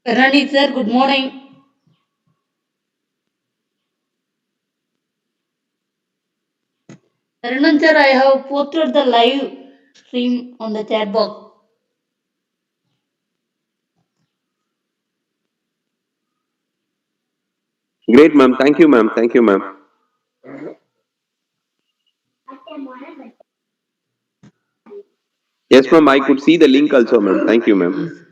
Randy sir, good morning. Ranjan sir, I have posted the live stream on the chat box. Great, ma'am. Thank you, ma'am. Thank you, ma'am. Yes, ma'am. I could see the link also, ma'am. Thank you, ma'am. Yes.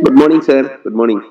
Good morning, sir. Good morning.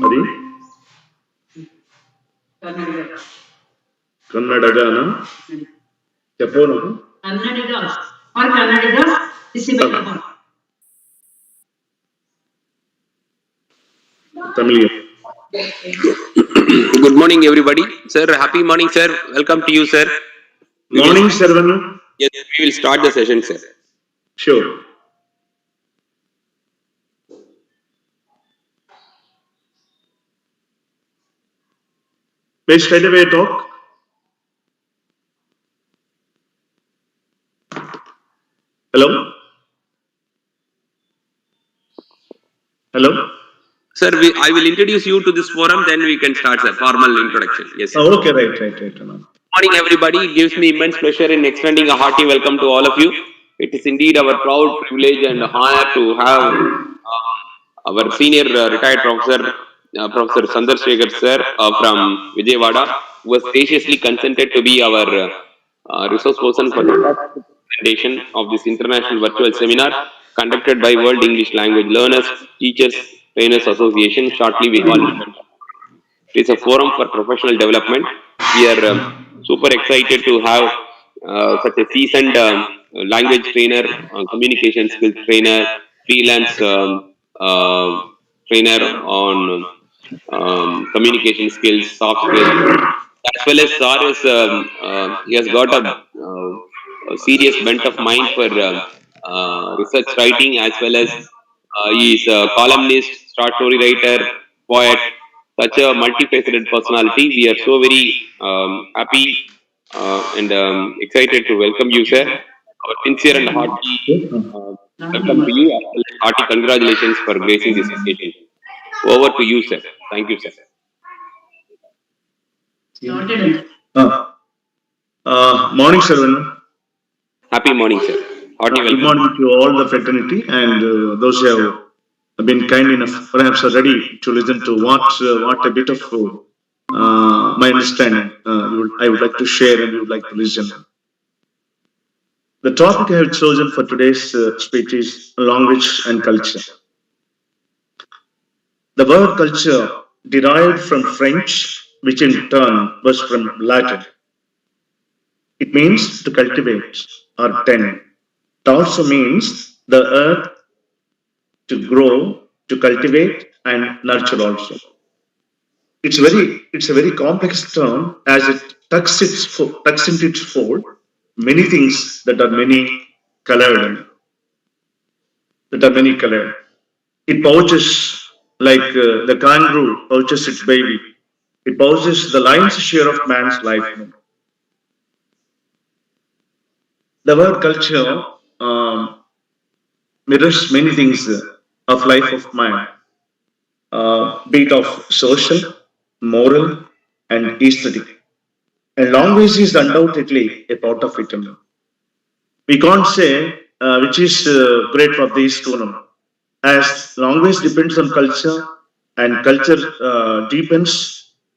అది కన్నడగానా చెప్పు నాకు Kannadigas or Kannadigas is similar. Tamil Good morning, everybody. Sir, happy morning, sir. Welcome to you, sir. Morning Sharvan Yes, we will start the session, sir. Sure may straight away talk. Hello? Hello? Sir, I will introduce you to this forum, then we can start, sir. Formal introduction. Yes, sir. Oh, okay, right. Morning, everybody. It gives me immense pleasure in extending a hearty welcome to all of you. It is indeed our proud privilege and honor to have our senior retired professor, Professor Sandar Shekhar sir from Vijayawada, who has graciously consented to be our resource person for the presentation of this international virtual seminar conducted by World English Language Learners, Teachers, Trainers Association. Shortly, we call it. It is a forum for professional development. We are super excited to have such a seasoned language trainer, communication skills trainer, freelance trainer on communication skills, soft skills, as well as Sar is he has got a serious bent of mind for research writing, as well as he is a columnist, short story writer, poet, such a multifaceted personality. We are so very happy and excited to welcome you, sir. Our sincere and hearty welcome to you, as well as hearty congratulations for gracing this occasion. Over to you, sir. Thank you, sir. Morning, Sharvan. Happy morning, sir. Hearty Good welcome. morning to all the fraternity and those who have been kind enough, perhaps are ready to listen to what a bit of my understanding I would like to share and you would like to listen. The topic I have chosen for today's speech is language and culture. The word culture derived from French, which in turn was from Latin. It means to cultivate or tend. It also means the earth to grow, to cultivate and nurture also. It's a very complex term as it tucks into its fold many things that are many colored. It pouches like the kangaroo pouches its baby. It pouches the lion's share of man's life. The word culture mirrors many things of life of man, be it of social, moral, and aesthetic. And language is undoubtedly a part of it. We can't say which is great for these two now, as language depends on culture, and culture deepens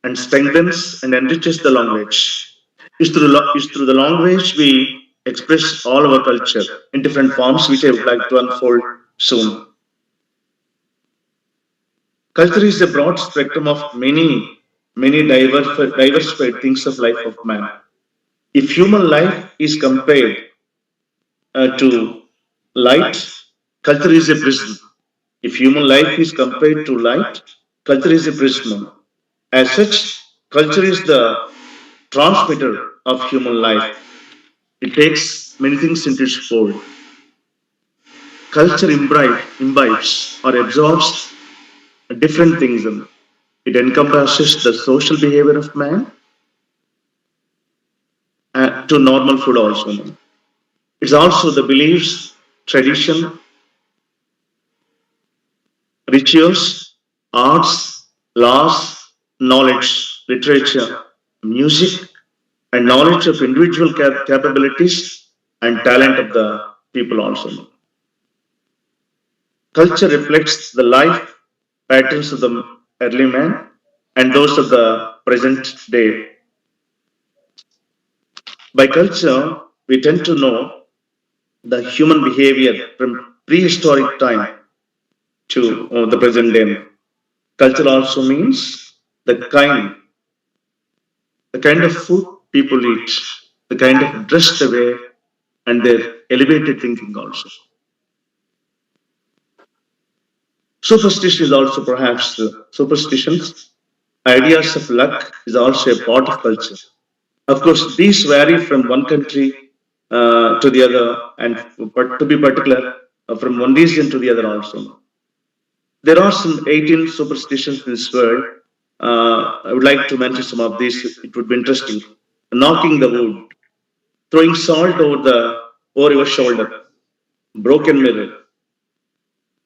and strengthens and enriches the language. It's through the language we express all our culture in different forms, which I would like to unfold soon. Culture is a broad spectrum of many diversified things of life of man. If human life is compared to light, culture is a prism. If human life is compared to light, culture is a prism. As such, culture is the transmitter of human life. It takes many things into its fold. Culture imbibes or absorbs different things. It encompasses the social behavior of man to normal food also. It's also the beliefs, tradition, rituals, arts, laws, knowledge, literature, music, and knowledge of individual capabilities and talent of the people also. Culture reflects the life patterns of the early man and those of the present day. By culture, we tend to know the human behavior from prehistoric time to the present day. Culture also means the kind of food people eat, the kind of dress they wear, and their elevated thinking also. Superstition is also perhaps superstitions. Ideas of luck is also a part of culture. Of course, these vary from one country to the other, and but to be particular, from one region to the other also. There are some 18 superstitions in this world. I would like to mention some of these. It would be interesting. Knocking the wood, throwing salt over your shoulder, broken mirror,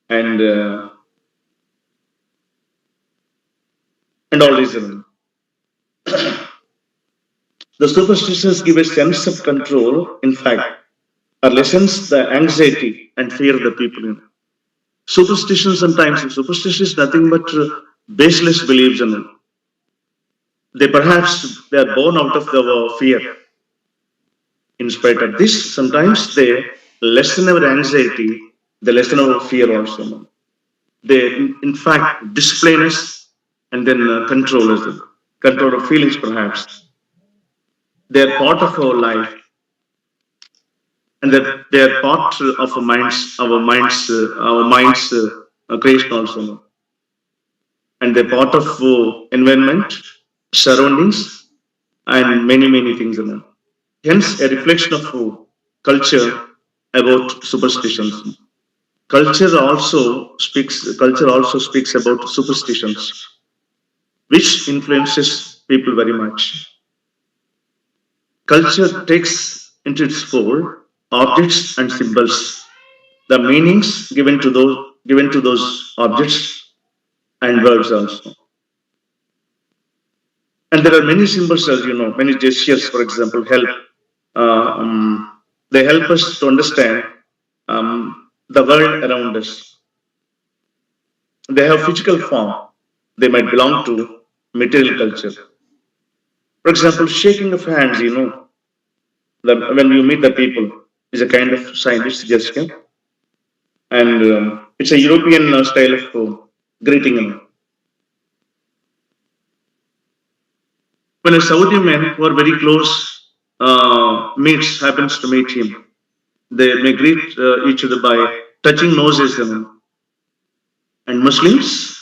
and and all these. The superstitions give a sense of control. In fact, are lessens the anxiety and fear of the people. Superstition sometimes superstition is nothing but baseless beliefs, and they are born out of the fear. In spite of this, sometimes they lessen our anxiety, they lessen our fear also. They, in fact, discipline us and then control us, control our feelings perhaps. They are part of our life, and that they are part of our minds creation also, and they're part of environment, surroundings, and many things. Hence, a reflection of culture about superstitions. Culture also speaks about superstitions, which influences people very much. Culture takes into its fold objects and symbols, the meanings given to those objects and words also. And there are many symbols, as you know, many gestures, for example, help. They help us to understand the world around us. They have physical form. They might belong to material culture. For example, shaking of hands, when you meet the people, is a kind of sign, it's a gesture. And it's a European style of greeting. When a Saudi man who are very close happens to meet him, they may greet each other by touching noses. And Muslims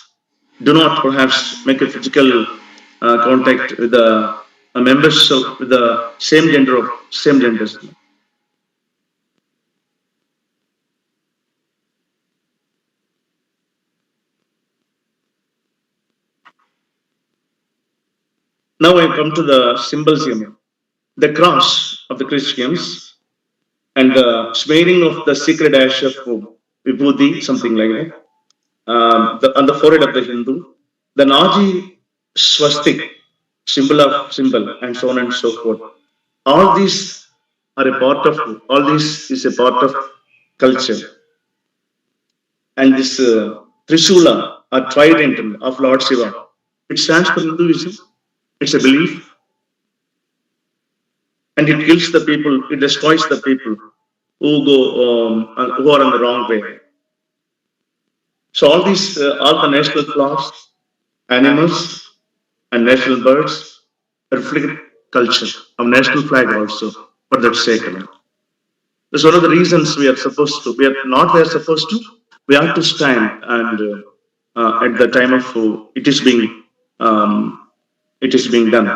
do not perhaps make a physical contact with the members of with the same genders. Now I come to the symbols here. The cross of the Christians and the smearing of the sacred ash of vibhuti, something like that, on the forehead of the Hindu, the Nazi swastik, symbol, and so on and so forth. All these all this is a part of culture. And this Trishula or trident of Lord Shiva, it stands for Hinduism. It's a belief, and it kills the people. It destroys the people who are on the wrong way. So all the national flowers, animals, and national birds reflect culture. Our national flag also, for that sake. That's one of the reasons we are not there supposed to. We have to stand and at the time of it is being done.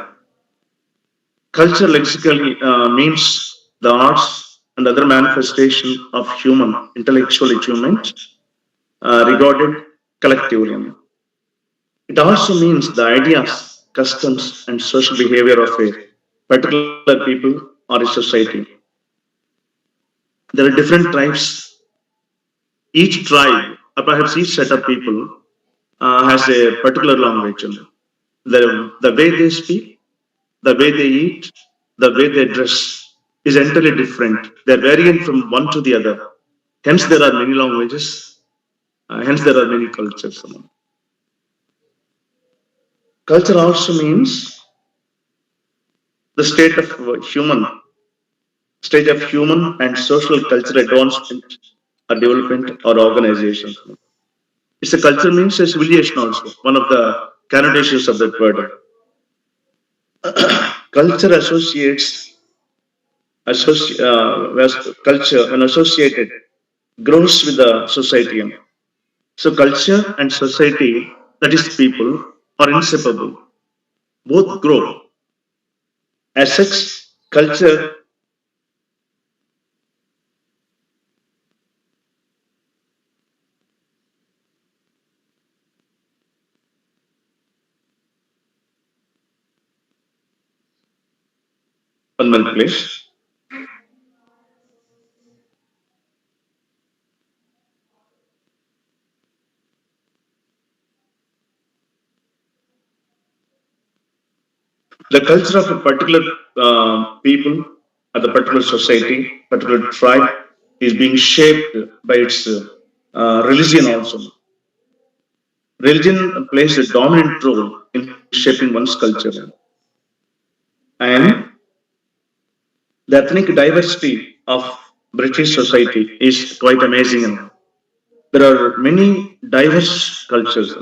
Culture lexically means the arts and other manifestation of human intellectual achievement regarded collectively. It also means the ideas, customs, and social behavior of a particular people or a society. There are different tribes. Each tribe, or perhaps each set of people, has a particular language. The way they speak, the way they eat, the way they dress is entirely different. They're varying from one to the other. Hence, there are many languages. Hence, there are many cultures. Culture also means the state of human and social culture advancement or development or organization. It's a culture means a civilization also. One of the connotations of that word. Culture culture when associated grows with the society. So culture and society, that is people, are inseparable. Both grow. As such, culture. One minute, please. The culture of a particular people or the particular society, particular tribe is being shaped by its religion also. Religion plays a dominant role in shaping one's culture. And the ethnic diversity of British society is quite amazing. There are many diverse cultures.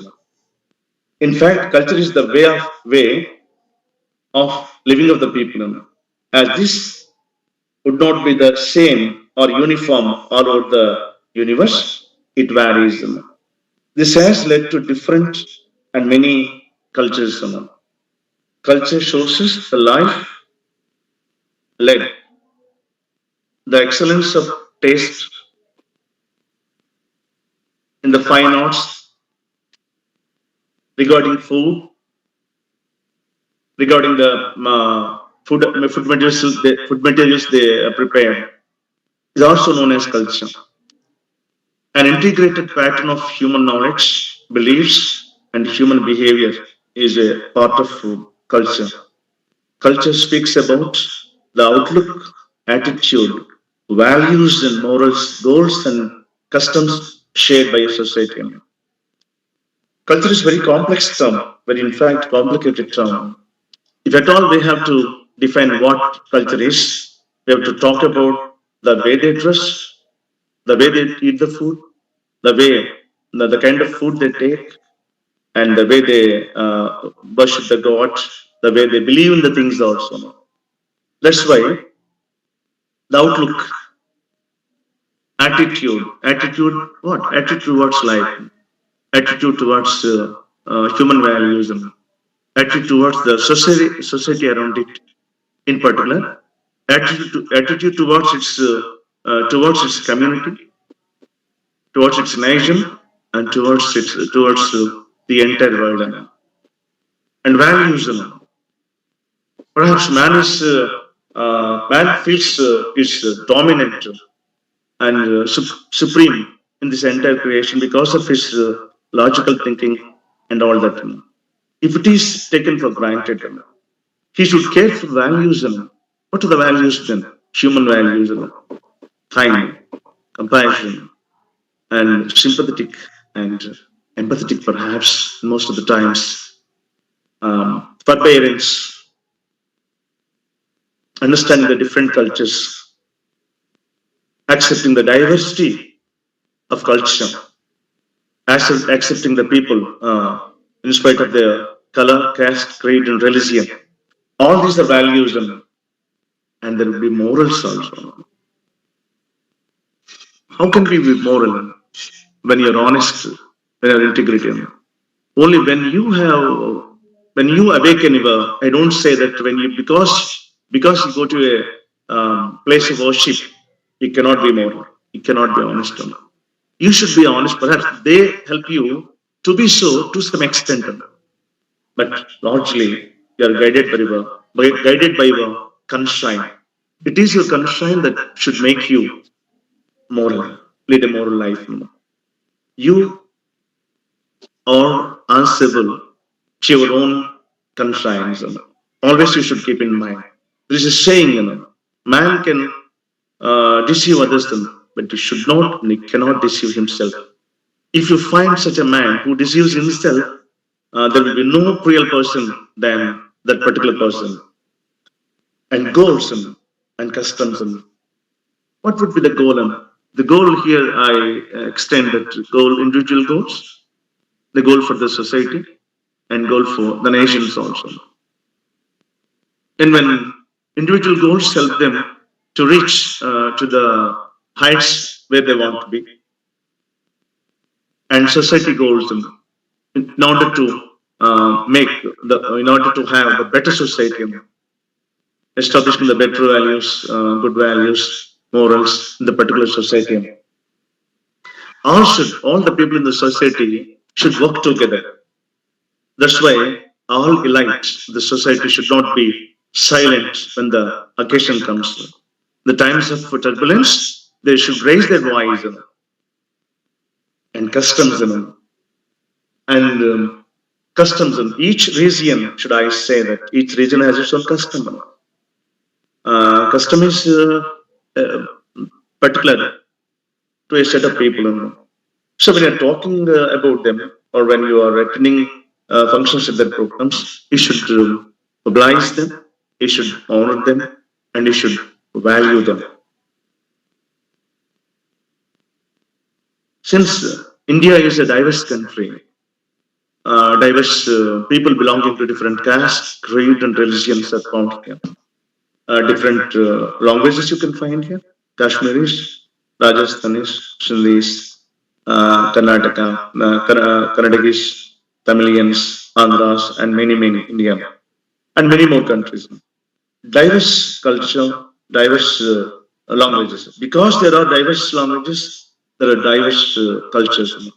In fact, culture is the way of living of the people. As this would not be the same or uniform all over the universe, it varies. This has led to different and many cultures. Culture shows us the life led, the excellence of taste in the fine arts, regarding food, regarding the food materials they prepare, is also known as culture. An integrated pattern of human knowledge, beliefs, and human behavior is a part of culture. Culture speaks about the outlook, attitude, values, and morals, goals, and customs shared by a society. Culture is very complex term, very in fact complicated term. If at all we have to define what culture is, we have to talk about the way they dress, the way they eat the food, the way, the kind of food they take, and the way they worship the God, the way they believe in the things also. That's why the outlook, attitude, what? Attitude towards life, attitude towards human values, and attitude towards the society around it. In particular, attitude towards its community, towards its nation, and towards the entire world. And values. Perhaps man feels is dominant and supreme in this entire creation because of his logical thinking and all that. If it is taken for granted, he should care for values. What are the values then? Human values, kind, compassion, and sympathetic and empathetic, perhaps most of the times. Forbearance, understanding the different cultures, accepting the diversity of culture, accepting the people in spite of their color, caste, creed, and religion. All these are values, and there will be morals also. How can we be moral when you're honest, when you're integrated? Only when you awaken your, I don't say that when you, because you go to a place of worship, you cannot be moral, you cannot be honest. You should be honest, perhaps they help you to be so to some extent. But largely, you are guided by your conscience. It is your conscience that should make you moral, lead a moral life. You are answerable to your own conscience. Always you should keep in mind. There is a saying, man can deceive others, but he should not and he cannot deceive himself. If you find such a man who deceives himself, there will be no cruel person than that particular person. And goals and customs. What would be the goal? The goal here, I extend that goal, individual goals, the goal for the society and goal for the nations also. And when individual goals help them to reach to the heights where they want to be, and society goals in order to make in order to have the better society, establishing the better values, good values, morals in the particular society. All the people in the society should work together. That's why all elites, the society should not be silent when the occasion comes. The times of turbulence, they should raise their voice, and customs, and customs in each region. Should I say that each region has its own custom? Custom is particular to a set of people. So when you're talking about them, or when you are attending functions at their programs, you should oblige them, you should honor them, and you should value them. Since India is a diverse country, diverse people belonging to different castes, creed, and religions are found here. Different languages you can find here: Kashmiris, Rajasthanis, Sindhis, Karnataka, Kannadagis, Tamilians, Andhras, and many Indian, and many more countries. Diverse culture, diverse languages. Because there are diverse languages, there are diverse cultures.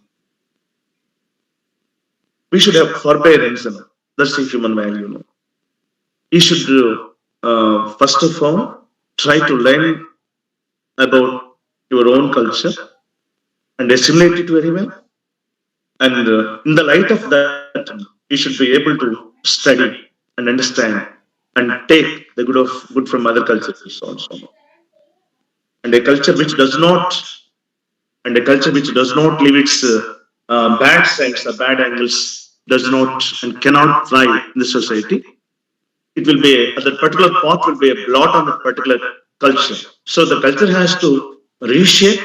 We should have forbearance. That's a human value. You should first of all try to learn about your own culture and assimilate it very well. And in the light of that, you should be able to study and understand and take the good from other cultures also. And a culture which does not, and a culture which does not leave its bad sides or bad angles, does not and cannot thrive in the society. It will be that particular path will be a blot on that particular culture. So the culture has to reshape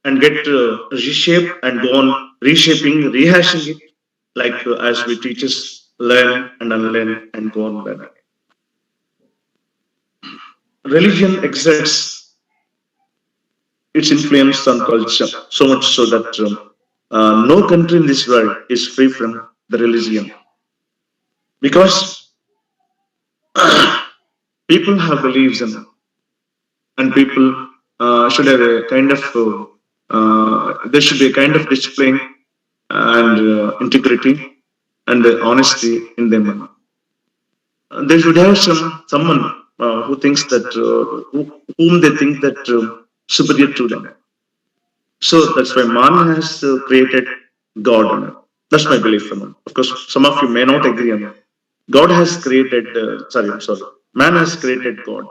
and get reshaped and go on reshaping, rehashing it, like as we teachers learn and unlearn and go on learning. Religion exerts its influence on culture so much so that no country in this world is free from the religion, because people have beliefs in, and people should have a kind of there should be a kind of discipline and integrity and honesty in them. They should have someone who thinks that whom they think that superior to them. So that's why man has created God. That's my belief. Of course, some of you may not agree on that. God has created. Man has created God.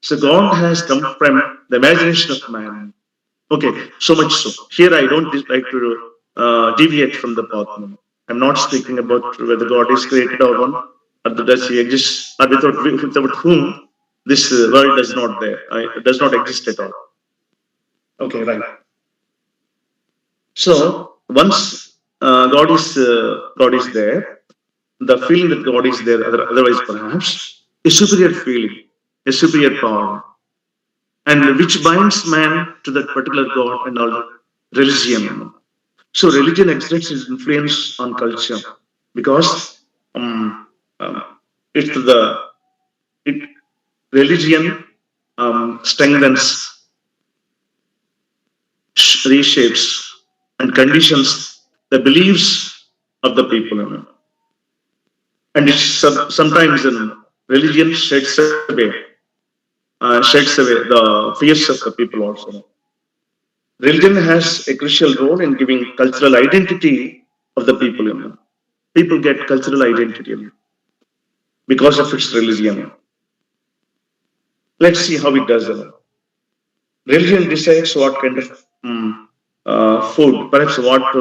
So God has come from the imagination of man. Okay, so much so. Here I don't like to deviate from the path. I'm not speaking about whether God is created or one, or does he exist, or without whom this world does not exist at all. Okay, right. So once God is there, the feeling that God is there, otherwise perhaps a superior feeling, a superior power, and which binds man to that particular God and all religion. So religion exerts its influence on culture because it's religion strengthens, reshapes, and conditions the beliefs of the people. And it's sometimes religion sheds away the fears of the people also. Religion has a crucial role in giving cultural identity of the people. People get cultural identity because of its religion. Let's see how it does. Religion decides what kind of food, perhaps what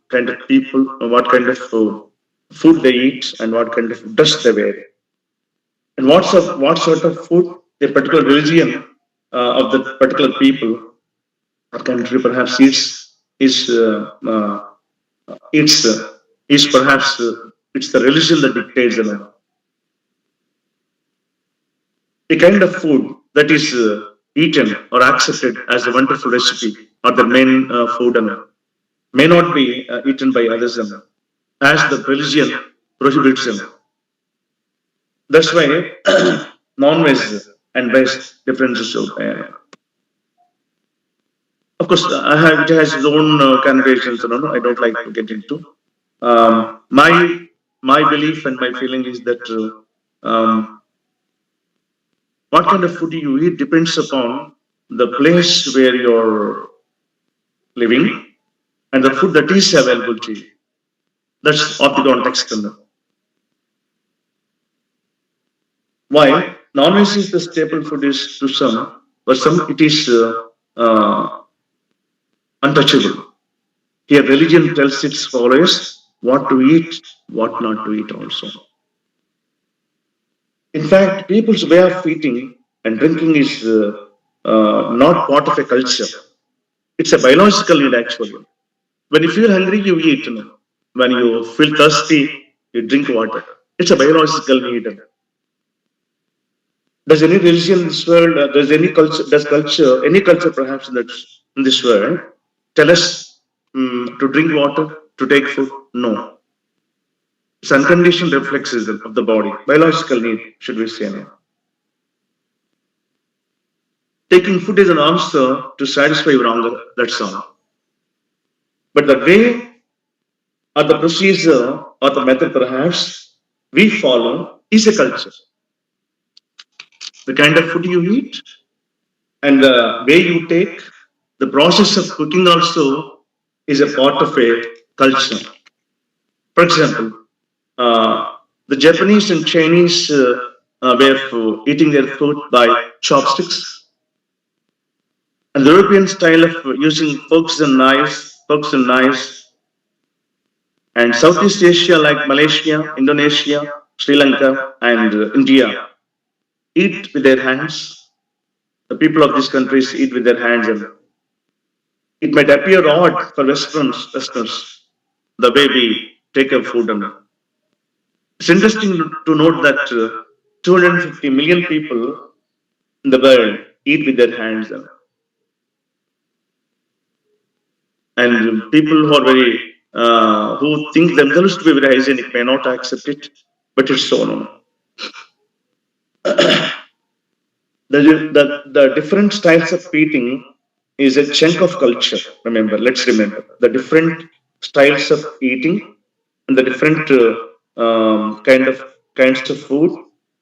kind of people, what kind of food they eat, and what kind of dress they wear, and what sort of food a particular religion of the particular people or country perhaps is it's is perhaps it's the religion that dictates a kind of food that is eaten or accepted as a wonderful recipe or the main food may not be eaten by others as the religion prohibits them. That's why non-veg and veg differences. Of course, it has its own connotations. I don't like to get into. My belief and my feeling is that what kind of food you eat depends upon the place where you're living and the food that is available to you. That's of the context. While non-veg is the staple food is to some, but some it is untouchable. Here, religion tells its followers what to eat, what not to eat also. In fact, people's way of eating and drinking is not part of a culture. It's a biological need actually. When you feel hungry, you eat. When you feel thirsty, you drink water. It's a biological need. Does any religion in this world, any culture perhaps in this world, tell us to drink water, to take food? No. It's unconditioned reflexes of the body, biological need, should we say now. Taking food is an answer to satisfy your hunger, that's all. But the way or the procedure or the method perhaps we follow is a culture. The kind of food you eat and the way you take, the process of cooking also is a part of a culture. For example, the Japanese and Chinese way of eating their food by chopsticks, and the European style of using forks and knives, and Southeast Asia like Malaysia, Indonesia, Sri Lanka, and India eat with their hands. The people of these countries eat with their hands, and it might appear odd for Westerners the way we take our food. And it's interesting to note that 250 million people in the world eat with their hands, and people who are very who think themselves to be very hygienic may not accept it, but it's so no. The different styles of eating is a chunk of culture. Let's remember the different styles of eating and the different kinds of food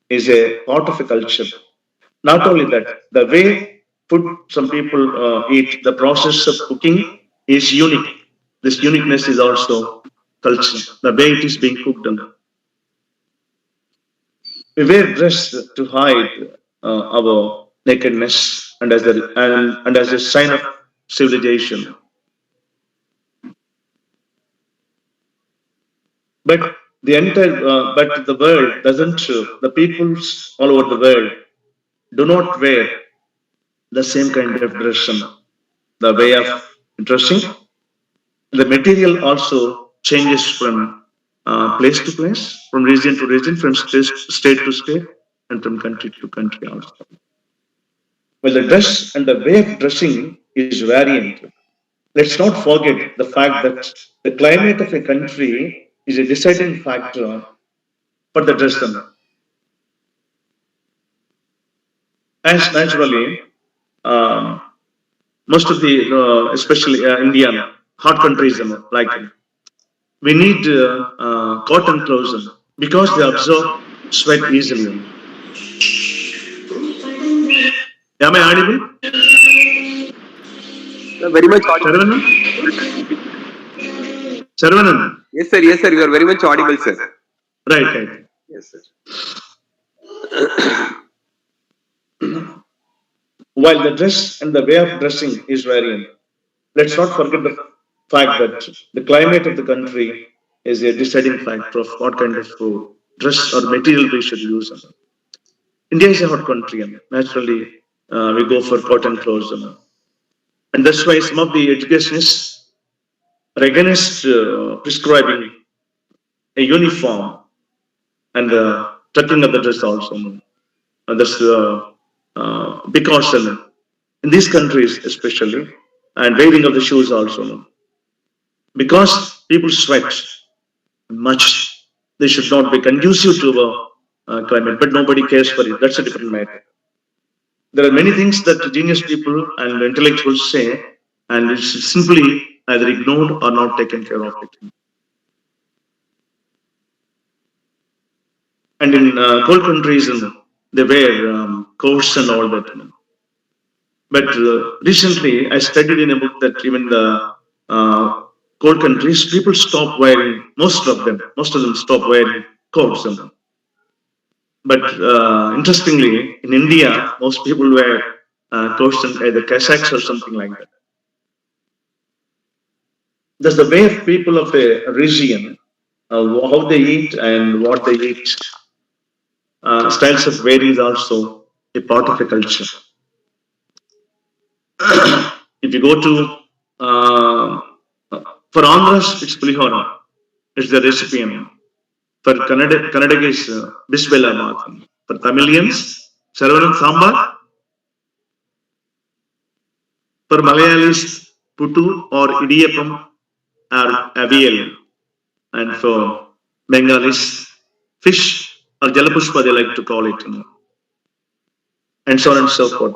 is a part of a culture. Not only that, the way food some people eat, the process of cooking is unique. This uniqueness is also culture. The way it is being cooked. We wear dress to hide our nakedness and as a sign of civilization. But but the world doesn't. The peoples all over the world do not wear the same kind of dress. The way of dressing, the material also changes from place to place, from region to region, from state to state, and from country to country also. Well, the dress and the way of dressing is variant. Let's not forget the fact that the climate of a country is a deciding factor for the dress. As naturally, um, most of the, especially Indian hot countries, like we need cotton clothes because they absorb sweat easily. Am I audible? Very much audible. Saravanan? Saravanan? Yes, sir. Yes, sir. You are very much audible, sir. Right. Yes, sir. While the dress and the way of dressing is varying, let's not forget the fact that the climate of the country is a deciding factor of what kind of dress or material we should use. India is a hot country, and naturally we go for cotton clothes, and that's why some of the educationists against prescribing a uniform and tucking of the dress also. That's because in these countries especially, and wearing of the shoes also, because people sweat much, they should not be conducive to the climate, but nobody cares for it. That's a different matter. There are many things that genius people and intellectuals say, and it's simply either ignored or not taken care of it. And in cold countries, they wear coats and all that. But recently, I studied in a book that even the cold countries, people stop wearing, most of them stop wearing coats. But interestingly, in India, most people wear coats and either casacks or something like that. That's the way of people of a region, how they eat and what they eat. Styles of wearing is also a part of a culture. If you go to for Andhras, it's pulihora. It's the recipe. For Kannada is bisbella bath. For Tamilians, Saravanan sambar. For Malayalis, puttu or idiyappam or avial. And for Bengalis, fish or jalapushpa, they like to call it. And so on and so forth.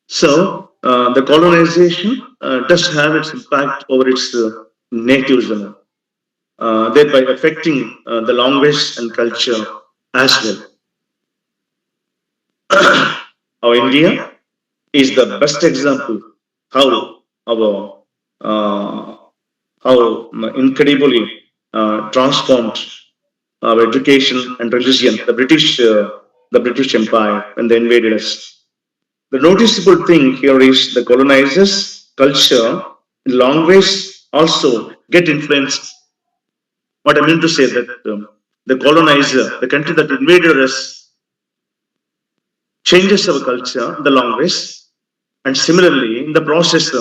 So the colonization does have its impact over its natives, thereby affecting the language and culture as well. Our India is the best example how our how incredibly transformed our education and religion, the British Empire, when they invaded us. The noticeable thing here is the colonizers' culture, in long ways, also get influenced. What I mean to say that the colonizer, the country that invaded us, changes our culture, the long ways, and similarly, in the process,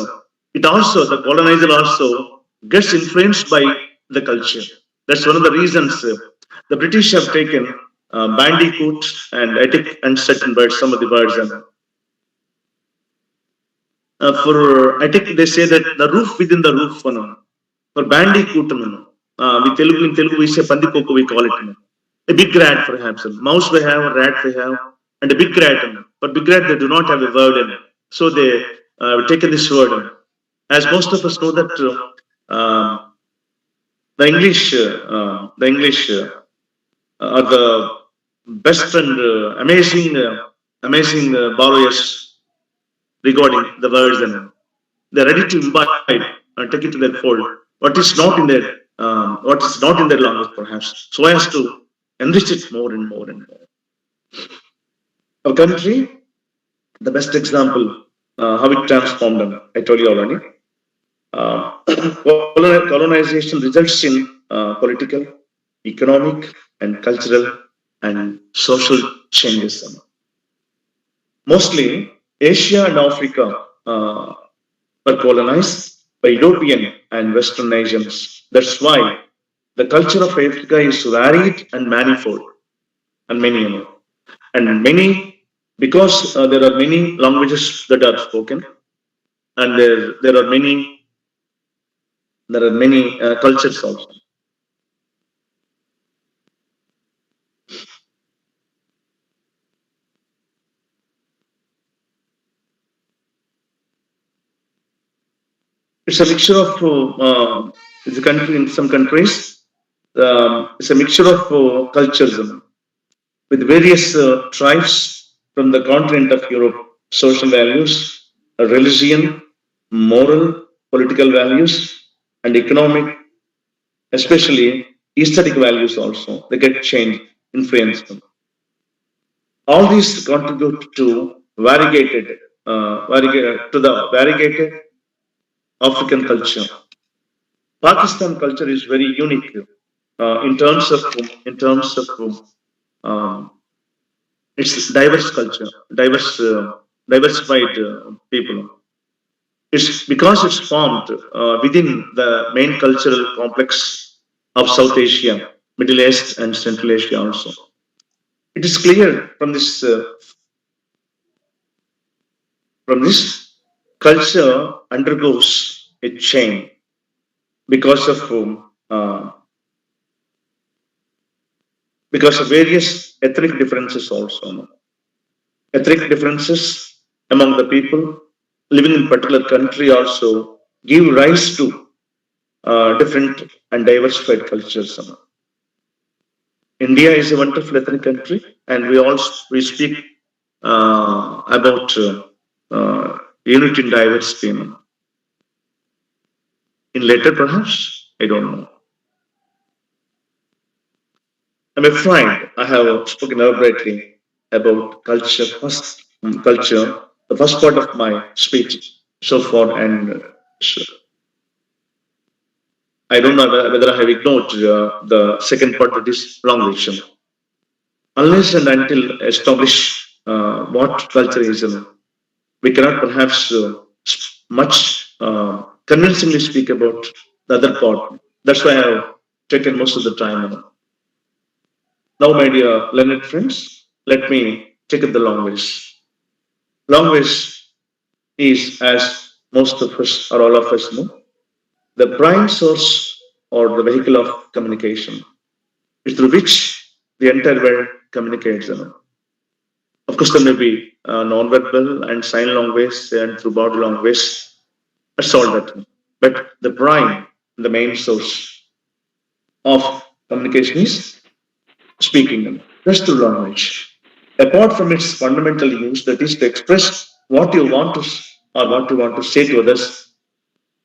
it also the colonizer also gets influenced by the culture. That's one of the reasons the British have taken bandicoot and etic and certain birds, some of the birds, and for etic they say that the roof within the roof. For bandicoot, in Telugu we say pandikoko, we call it. A big rat perhaps. Mouse we have, a rat we have, and a big rat. But big rat they do not have a word in it. So they taken this word. As most of us know that the English are the best and amazing borrowers regarding the words, and they're ready to imbibe and take it to their fold. What is not in their language, perhaps, so as to enrich it more and more and more. Our country, the best example, how it transformed them. I told you already. Colonization results in political, economic, and cultural and social changes. Mostly, Asia and Africa were colonized by European and Western nations. That's why the culture of Africa is varied and manifold, and many because there are many languages that are spoken, and there are many cultures also. It's a mixture of it's a country in some countries. It's a mixture of cultures with various tribes from the continent of Europe, social values, religion, moral, political values, and economic, especially aesthetic values also. They get changed, influenced. All these contribute to variegated African culture. Pakistan culture is very unique in terms of um, its diverse culture, diversified people. It's because it's formed within the main cultural complex of South Asia, Middle East, and Central Asia also. It is clear from this culture undergoes a change because of various ethnic differences also. No? Ethnic differences among the people living in particular country also give rise to different and diversified cultures. No? India is a wonderful ethnic country, and we speak about unity in diversity. In later, perhaps I don't know. I'm afraid I have spoken elaborately about culture first. Culture, the first part of my speech so far, and so I don't know whether I have ignored the second part that is language. Unless and until establish what culture is, we cannot perhaps much convincingly speak about the other part. That's why I have taken most of the time. Now, my dear learned friends, let me take up the language. Language is, as most of us or all of us know, the prime source or the vehicle of communication, is through which the entire world communicates. Of course, there may be non-verbal and sign language and through body language. That's all that. But the prime, the main source of communication is speaking. That's through language. Apart from its fundamental use, that is to express what you want to or what you want to say to others,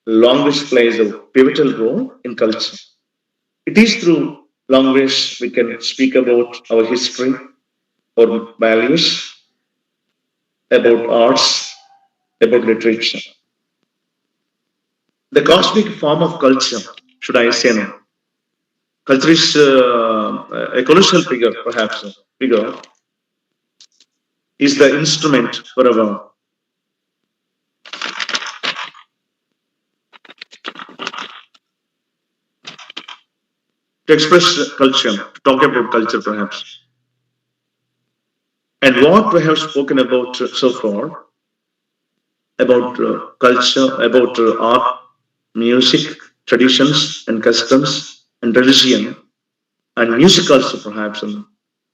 language plays a pivotal role in culture. It is through language we can speak about our history, our values, about arts, about literature. The cosmic form of culture, should I say now? Culture is a colossal figure, perhaps, figure, is the instrument for our to express culture, to talk about culture, perhaps. And what we have spoken about so far about culture, about art, music, traditions, and customs, and religion, and music also, perhaps. And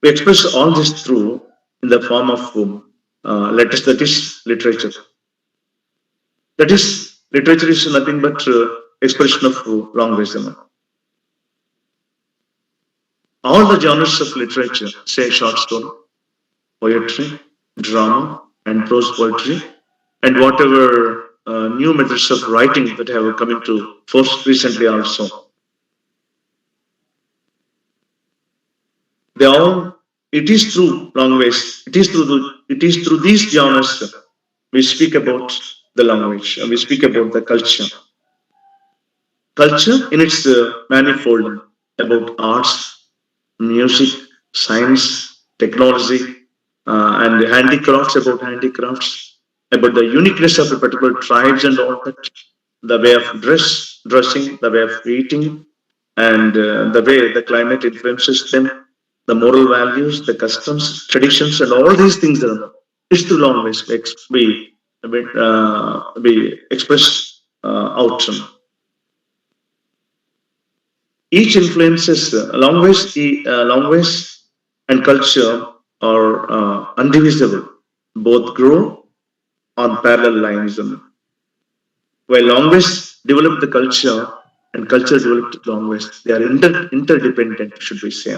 we express all this through in the form of letters, that is literature. That is, literature is nothing but expression of language. All the genres of literature, say short story, poetry, drama, and prose poetry, and whatever new methods of writing that have come into force recently also. They all, it is through language, it is through these genres we speak about the language, and we speak about the culture. Culture in its manifold about arts, music, science, technology, and handicrafts, about handicrafts, about the uniqueness of a particular tribes and all that, the way of dressing, the way of eating, and the way the climate influences them, the moral values, the customs, traditions, and all these things are it's through language we express out. Each influences language and culture are undivisible. Both grow on parallel lines. While language developed the culture and culture developed language, they are interdependent, should we say.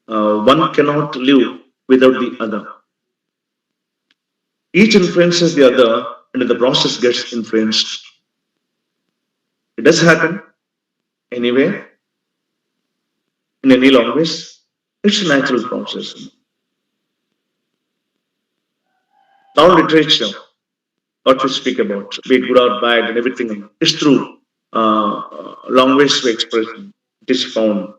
One cannot live without the other. Each influences the other, and the process gets influenced. It does happen anyway, in any language. It's a natural process. Now, literature, what we speak about, be it good or bad and everything, is through language we express. It is found.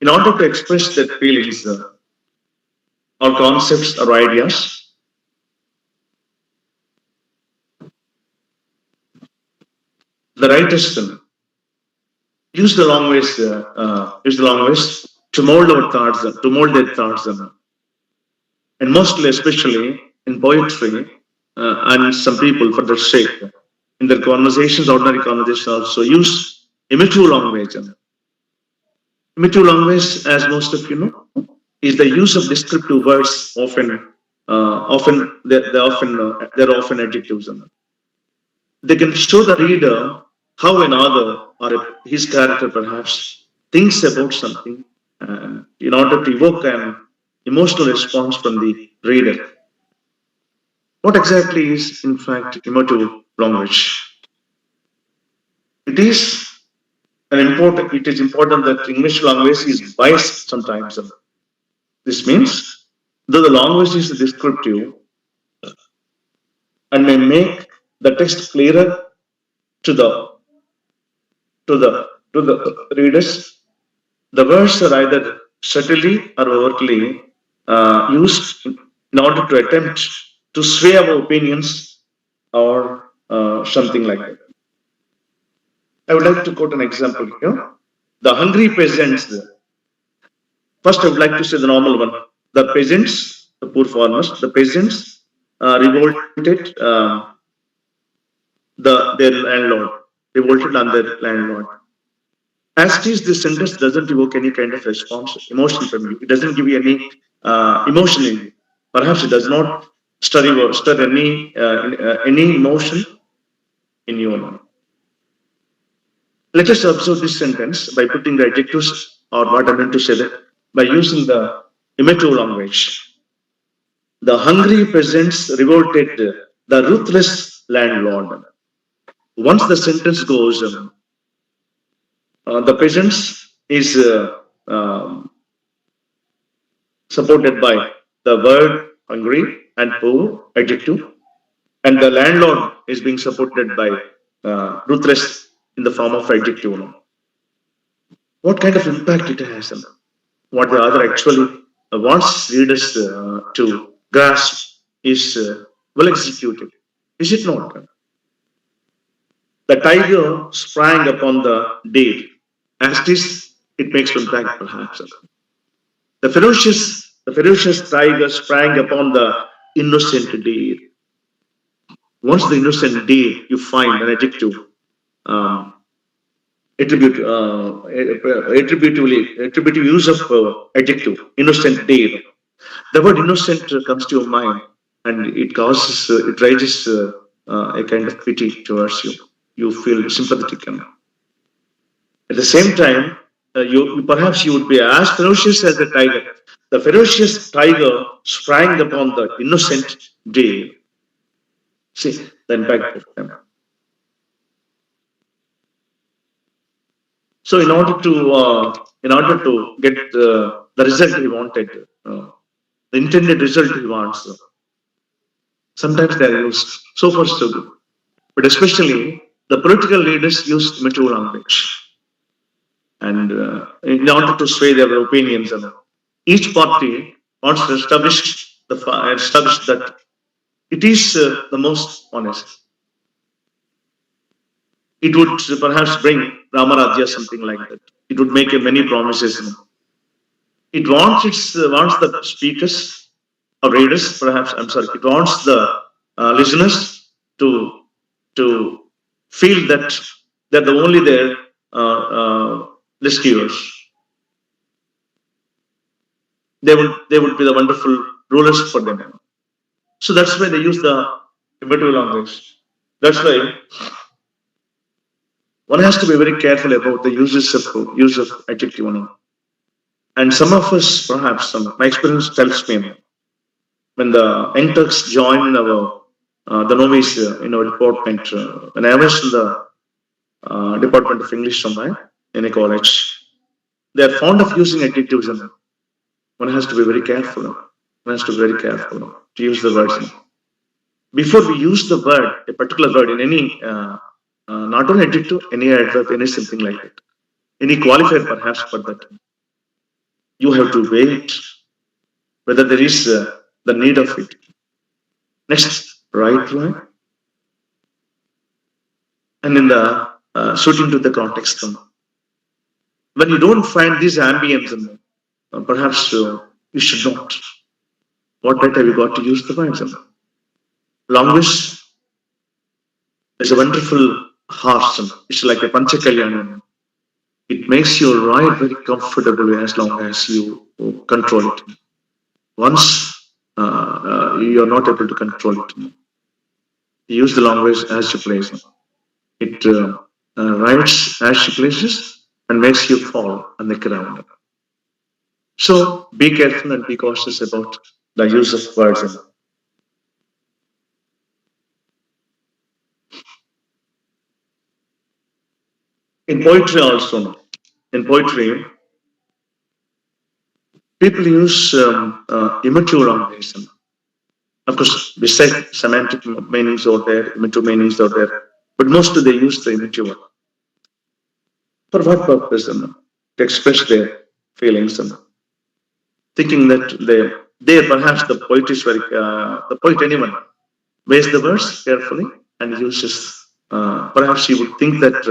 In order to express that feelings or concepts or ideas, the writers use the language to mold our thoughts, to mold their thoughts, and mostly, especially in poetry, and some people for their sake, in their conversations, ordinary conversations, also use imitative language. Imitative language, as most of you know, is the use of descriptive words. They're often adjectives. They can show the reader how an author or his character perhaps thinks about something, in order to evoke an emotional response from the reader. What exactly is, in fact, emotive language? It is it is important that English language is biased sometimes. This means, though the language is descriptive and may make the text clearer to the to the to the readers, the words are either subtly or overtly used in order to attempt to sway our opinions or something like that. I would like to quote an example here. The hungry peasants. First, I would like to say the normal one. The peasants, the poor farmers, the peasants revolted their landlord, revolted on their landlord. As it is, this sentence doesn't evoke any kind of response, emotion from you. It doesn't give you any emotion in you. Perhaps it does not stir any emotion in you. Let us observe this sentence by putting the adjectives, or what I meant to say, that by using the imitative language. The hungry peasants revolted the ruthless landlord. Once the sentence goes, the peasants is supported by the word hungry and poor adjective, and the landlord is being supported by ruthless in the form of adjective. What kind of impact it has? What the author actually wants readers to grasp is well executed. Is it not? The tiger sprang upon the deer. As it is, it makes impact perhaps. The ferocious tiger sprang upon the innocent deer. Once the innocent deer, you find an adjective, um, attributive use of adjective, innocent deer. The word innocent comes to your mind, and it raises a kind of pity towards you. You feel sympathetic. At the same time, perhaps you would be as ferocious as the tiger. The ferocious tiger sprang upon the innocent deer. See the impact of them. So, in order to get the result he wanted, the intended result he wants, sometimes they are used so far so good, but especially the political leaders use imitative language, and in order to sway their opinions, each party wants to establish that it is the most honest. It would perhaps bring Ramarajya, something like that. It would make many promises. It wants the speakers or readers, perhaps. I'm sorry. It wants the listeners to to feel that they're the only their rescuers. They would be the wonderful rulers for them. So that's why they use the imitative language. That's why one has to be very careful about the use of adjective. And some of us, perhaps, my experience tells me, when the young Turks join the novice in our department, when I was in the Department of English somewhere in a college, they are fond of using adjectives. One has to be very careful. One has to be very careful to use the words. Before we use the word, a particular word in any, not only adjective, any adverb, any something like that, any qualifier perhaps for that, you have to wait whether there is the need of it. Next, right line. And in the suiting to the context. When you don't find this ambience, perhaps you should not. What right have you got to use the words? Language is a wonderful horse. It's like a panchakalyana. It makes you ride very comfortably as long as you control it. Once you are not able to control it, use the language as you please. It rides as she pleases and makes you fall on the ground. So be careful and be cautious about the use of words. In poetry also, in poetry, people use immature language. Of course, besides semantic meanings out there, immature meanings out there, but mostly they use the immature. For what purpose? To express their feelings, thinking that they perhaps the poet is very the poet anyone weighs the words carefully and uses. Perhaps you would think that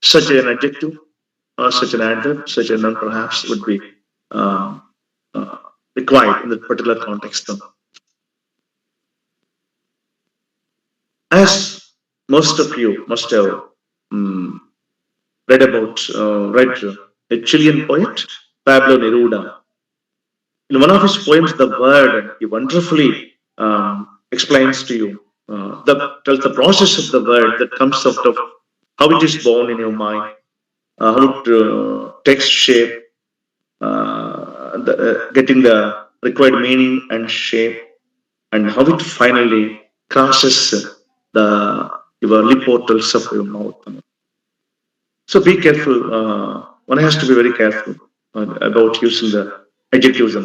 such an adjective or such an adverb, such a noun perhaps would be uh, uh, required in that particular context. As most of you must have um, read a Chilean poet, Pablo Neruda. In one of his poems, The Word, he wonderfully explains to you, tells the process of the word that comes out of how it is born in your mind, how it takes shape, getting the required meaning and shape, and how it finally crosses the your lip portals of your mouth. So be careful. One has to be very careful about using the adjectives.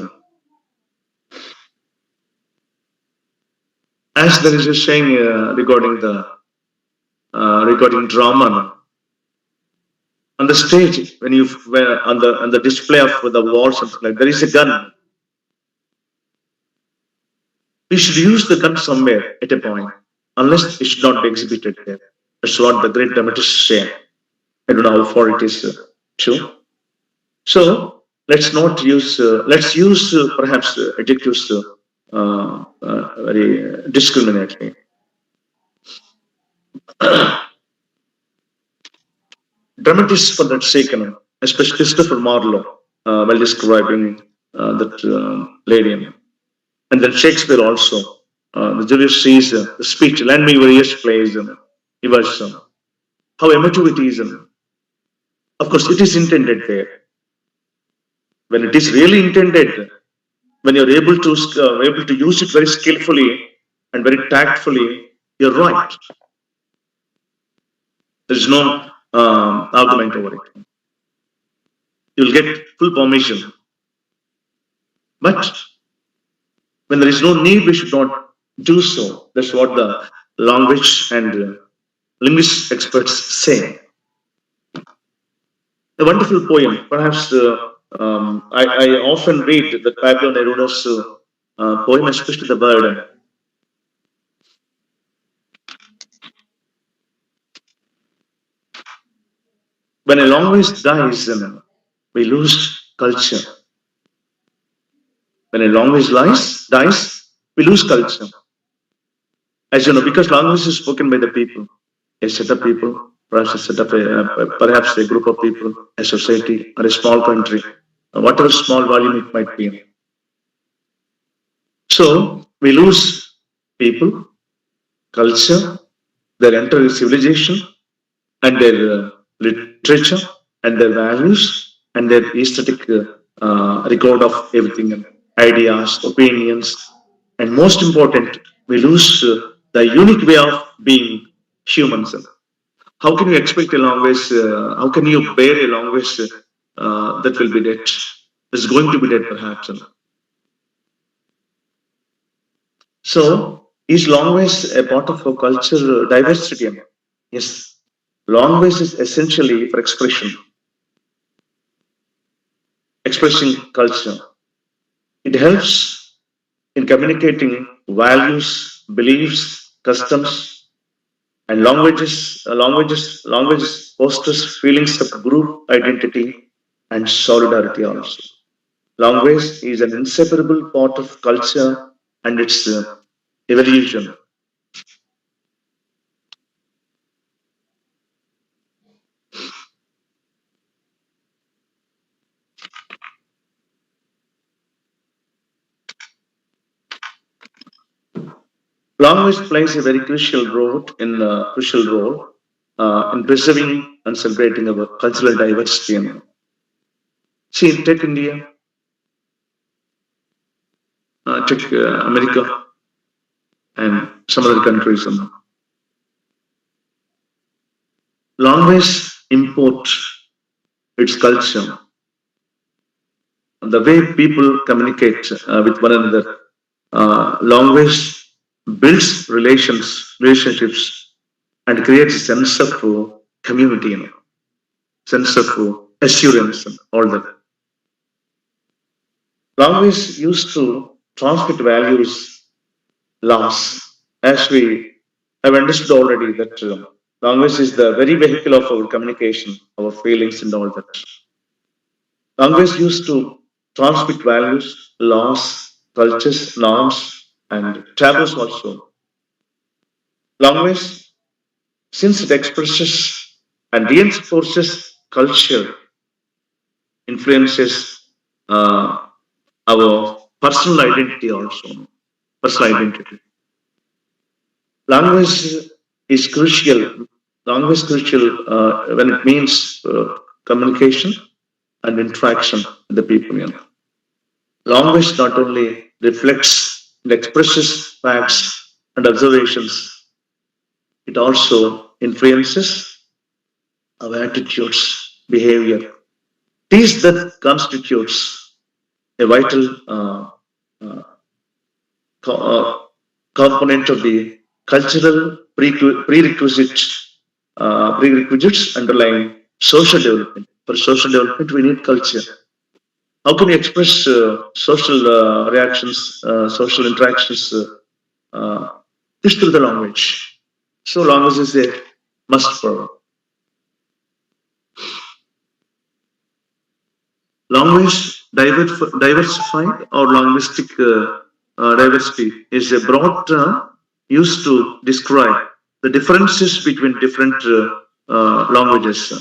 As there is a saying regarding drama, on the stage when you were on the display of the wall, something like there is a gun. We should use the gun somewhere at a point, unless it should not be exhibited there. That's what the great dramatists say. I don't know how far it is true. So let's not use. Let's use perhaps adjectives very discriminately. Dramatists, for that sake, especially Christopher Marlowe, while describing that lady, and then Shakespeare also, the Julius Caesar, the speech, "Lend me your ears, please." He was how emotive it is. Of course, it is intended there. When it is really intended, when you're able to use it very skillfully and very tactfully, you're right. There is no argument over it. You'll get full permission. But when there is no need, we should not do so. That's what the language and linguist experts say. A wonderful poem. Perhaps I often read the Pablo Neruda's poem, especially the bird. When a language dies, we lose culture. When a language dies, we lose culture. As you know, because language is spoken by the people, a set of people, perhaps a set of perhaps a group of people, a society, or a small country, whatever small volume it might be. So we lose people, culture, their entire civilization, and their literature, and their values, and their aesthetic record of everything, ideas, opinions, and most important, we lose the unique way of being humans. How can you expect a language? How can you bear a language that will be dead? It's going to be dead, perhaps. So, is language a part of our cultural diversity? Yes, language is essentially for expression, expressing culture. It helps in communicating values, beliefs, customs, And languages fosters feelings of group identity and solidarity also. Language is an inseparable part of culture and its evolution. Language plays a very crucial role in preserving and celebrating our cultural diversity. See, take India, take America, and some other countries. Language import its culture, the way people communicate with one another. Language builds relationships, and creates a sense of community, sense of assurance, and all that. Language used to transmit values, laws, as we have understood already that language is the very vehicle of our communication, our feelings, and all that. Language used to transmit values, laws, cultures, norms, and taboos also. Language, since it expresses and reinforces culture, influences uh, our personal identity also. Personal identity. Language is crucial. Language is crucial when it means communication and interaction with the people. Language not only reflects and expresses facts and observations, it also influences our attitudes, behavior. This that constitutes a vital co- uh, component of the cultural prerequisites underlying social development. For social development, we need culture. How can we express social reactions, social interactions? Is through the language. So language is a must for. Language diversified or linguistic diversity is a broad term used to describe the differences between different languages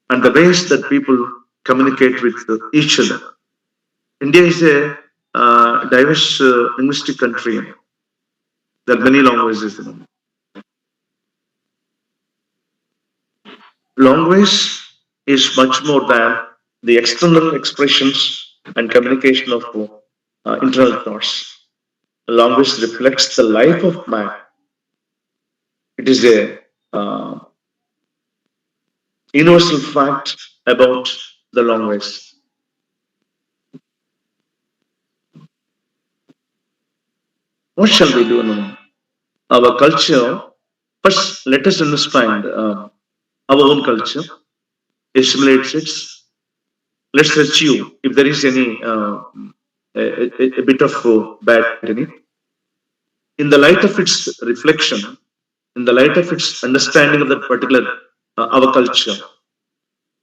and the ways that people communicate with each other. India is a diverse linguistic country. There are many languages. Language is much more than the external expressions and communication of internal thoughts. Language reflects the life of man. It is a universal fact about the language. What shall we do now? Our culture, first let us understand our own culture, assimilate it. Let's assume if there is any a bit of bad in it. In the light of its reflection, in the light of its understanding of that particular our culture,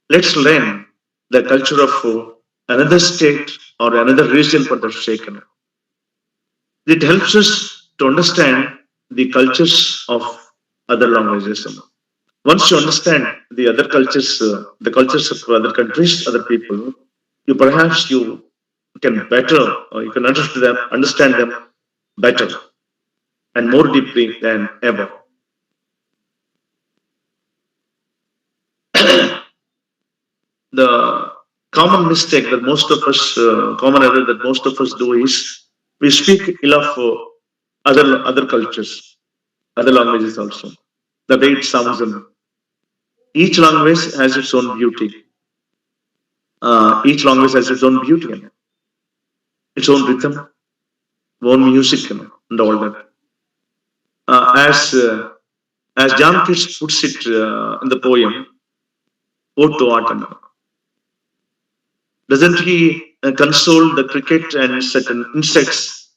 let's learn the culture of another state or another region for that sake. It helps us to understand the cultures of other languages. Once you understand the cultures of other countries, other people, you can better or you can understand them better and more deeply than ever. The common mistake that most of us, common error that most of us do is we speak ill of other cultures, other languages also. The way it sounds, each language has its own beauty. Each language has its own beauty, its own rhythm, own music, and all that. Uh, as uh, as John Keats puts it in the poem "Ode to Autumn," doesn't he console the cricket and certain insects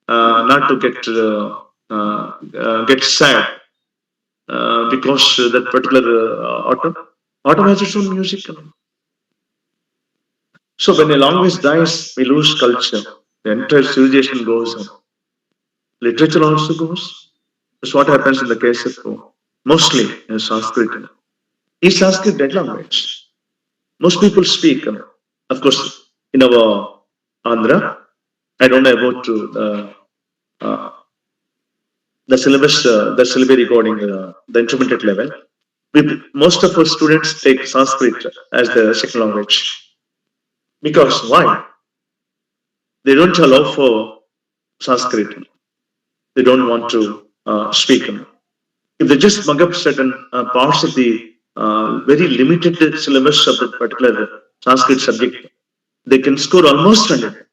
not to get sad? because that particular autumn has its own music. So when a language dies, we lose culture. The entire civilization goes on. Literature also goes. That's what happens in the case of mostly in Sanskrit. Is Sanskrit dead language? Most people speak. Of course, in our Andhra, I don't know about uh, the syllabus, the syllabus recording, the intermediate level. Most of our students take Sanskrit as the second language. Because why? They don't allow for Sanskrit. They don't want to speak. If they just mug up certain parts of the very limited syllabus of that particular Sanskrit subject, they can score almost 100.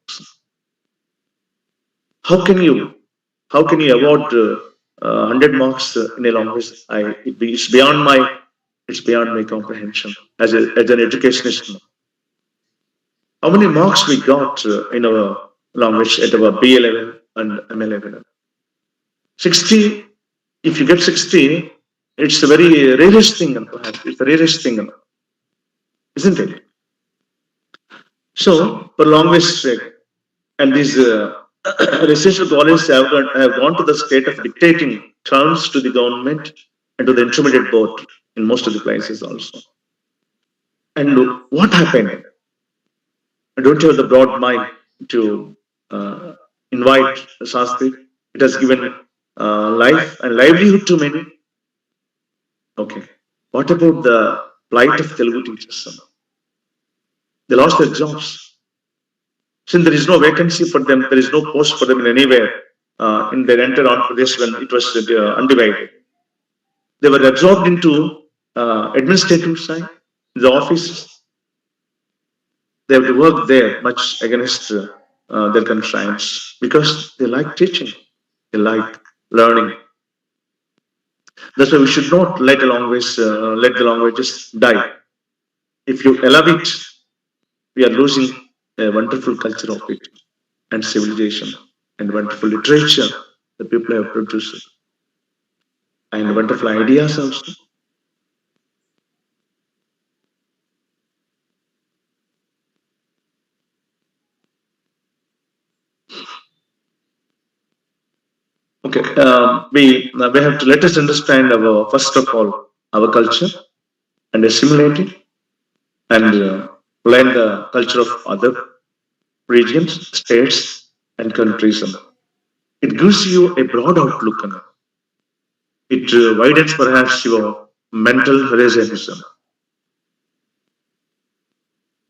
How can you award 100 marks in a language? It's beyond my comprehension as an educationist. How many marks we got in our language at our BA level and MA level? 60. If you get 60, it's a very rarest thing, perhaps. It's the rarest thing, isn't it? So, for language sake, and these residential colleges have gone to the state of dictating terms to the government and to the intermediate board in most of the places also. And what happened? Don't you have the broad mind to invite Sanskrit? It has given life and livelihood to many. Okay. What about the plight of Telugu teachers? They lost their jobs. Since there is no vacancy for them, there is no post for them in anywhere in their entire Andhra Pradesh when it was undivided. They were absorbed into administrative side, the offices. They have to work there much against their constraints because they like teaching, they like learning. That's why we should not let the languages die. If you allow it, we are losing a wonderful culture of it and civilization and wonderful literature the people have produced and wonderful ideas also. Okay, we have to let us understand our first of all our culture and assimilate it and learn the culture of other regions, states, and countries. It gives you a broad outlook. It widens perhaps your mental horizons,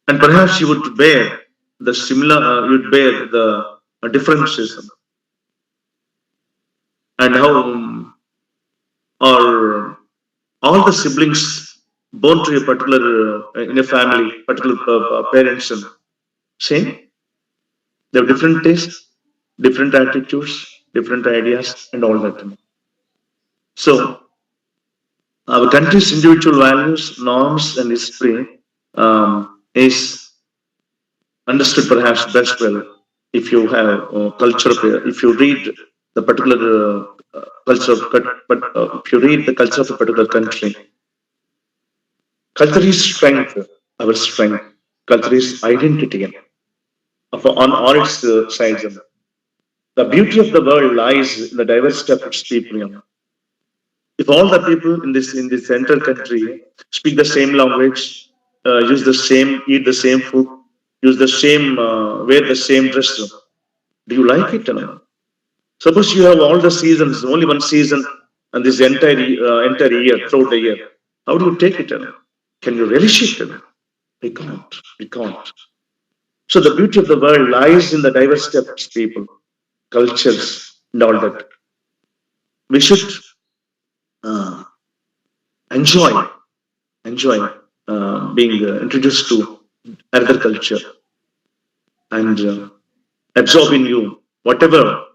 and perhaps you would bear the you'd bear the differences and how are all the siblings born to a particular in a family, particular parents, same. They have different tastes, different attitudes, different ideas, and all that. So, our country's individual values, norms, and history is understood perhaps best well if you have culture. If you read the particular culture of, but if you read the culture of a particular country, culture is strength, our strength. Culture is identity on all its sides. The beauty of the world lies in the diversity of its people. If all the people in this entire country speak the same language, use the same, eat the same food, use the same, wear the same dress, do you like it? Suppose you have all the seasons, only one season, and this entire year, throughout the year. How do you take it? Can you relish it? We can't. We can't. So the beauty of the world lies in the diversity of its people, cultures, and all that. We should uh, enjoy being introduced to another culture and absorb in you whatever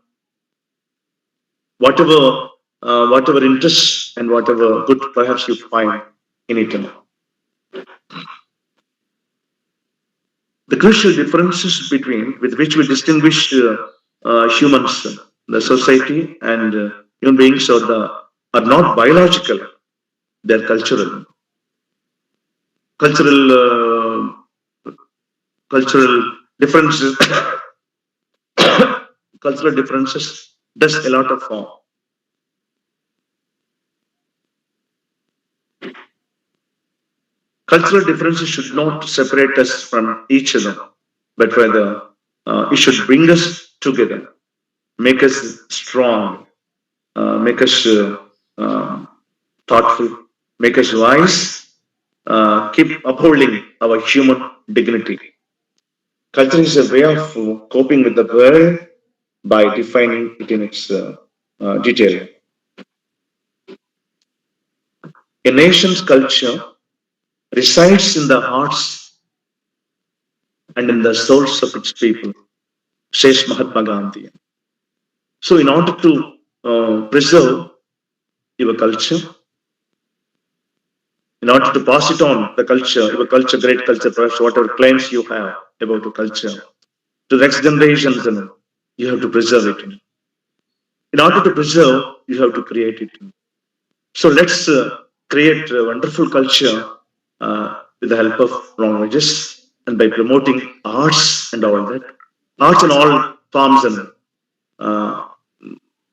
interest and whatever good perhaps you find in it. The crucial differences with which we distinguish humans, the society, and human beings or the are not biological, they're cultural. Cultural, cultural differences, cultural differences does a lot of harm. Cultural differences should not separate us from each other, but rather it should bring us together, make us strong, make us thoughtful, make us wise, keep upholding our human dignity. Culture is a way of coping with the world by defining it in its detail. A nation's culture resides in the hearts and in the souls of its people, says Mahatma Gandhi. So, in order to preserve your culture, in order to pass it on, the culture, your culture, great culture, perhaps whatever claims you have about your culture, to the next generations, you have to preserve it. In order to preserve, you have to create it. So let's create a wonderful culture with the help of languages and by promoting arts and all that. Arts in all forms and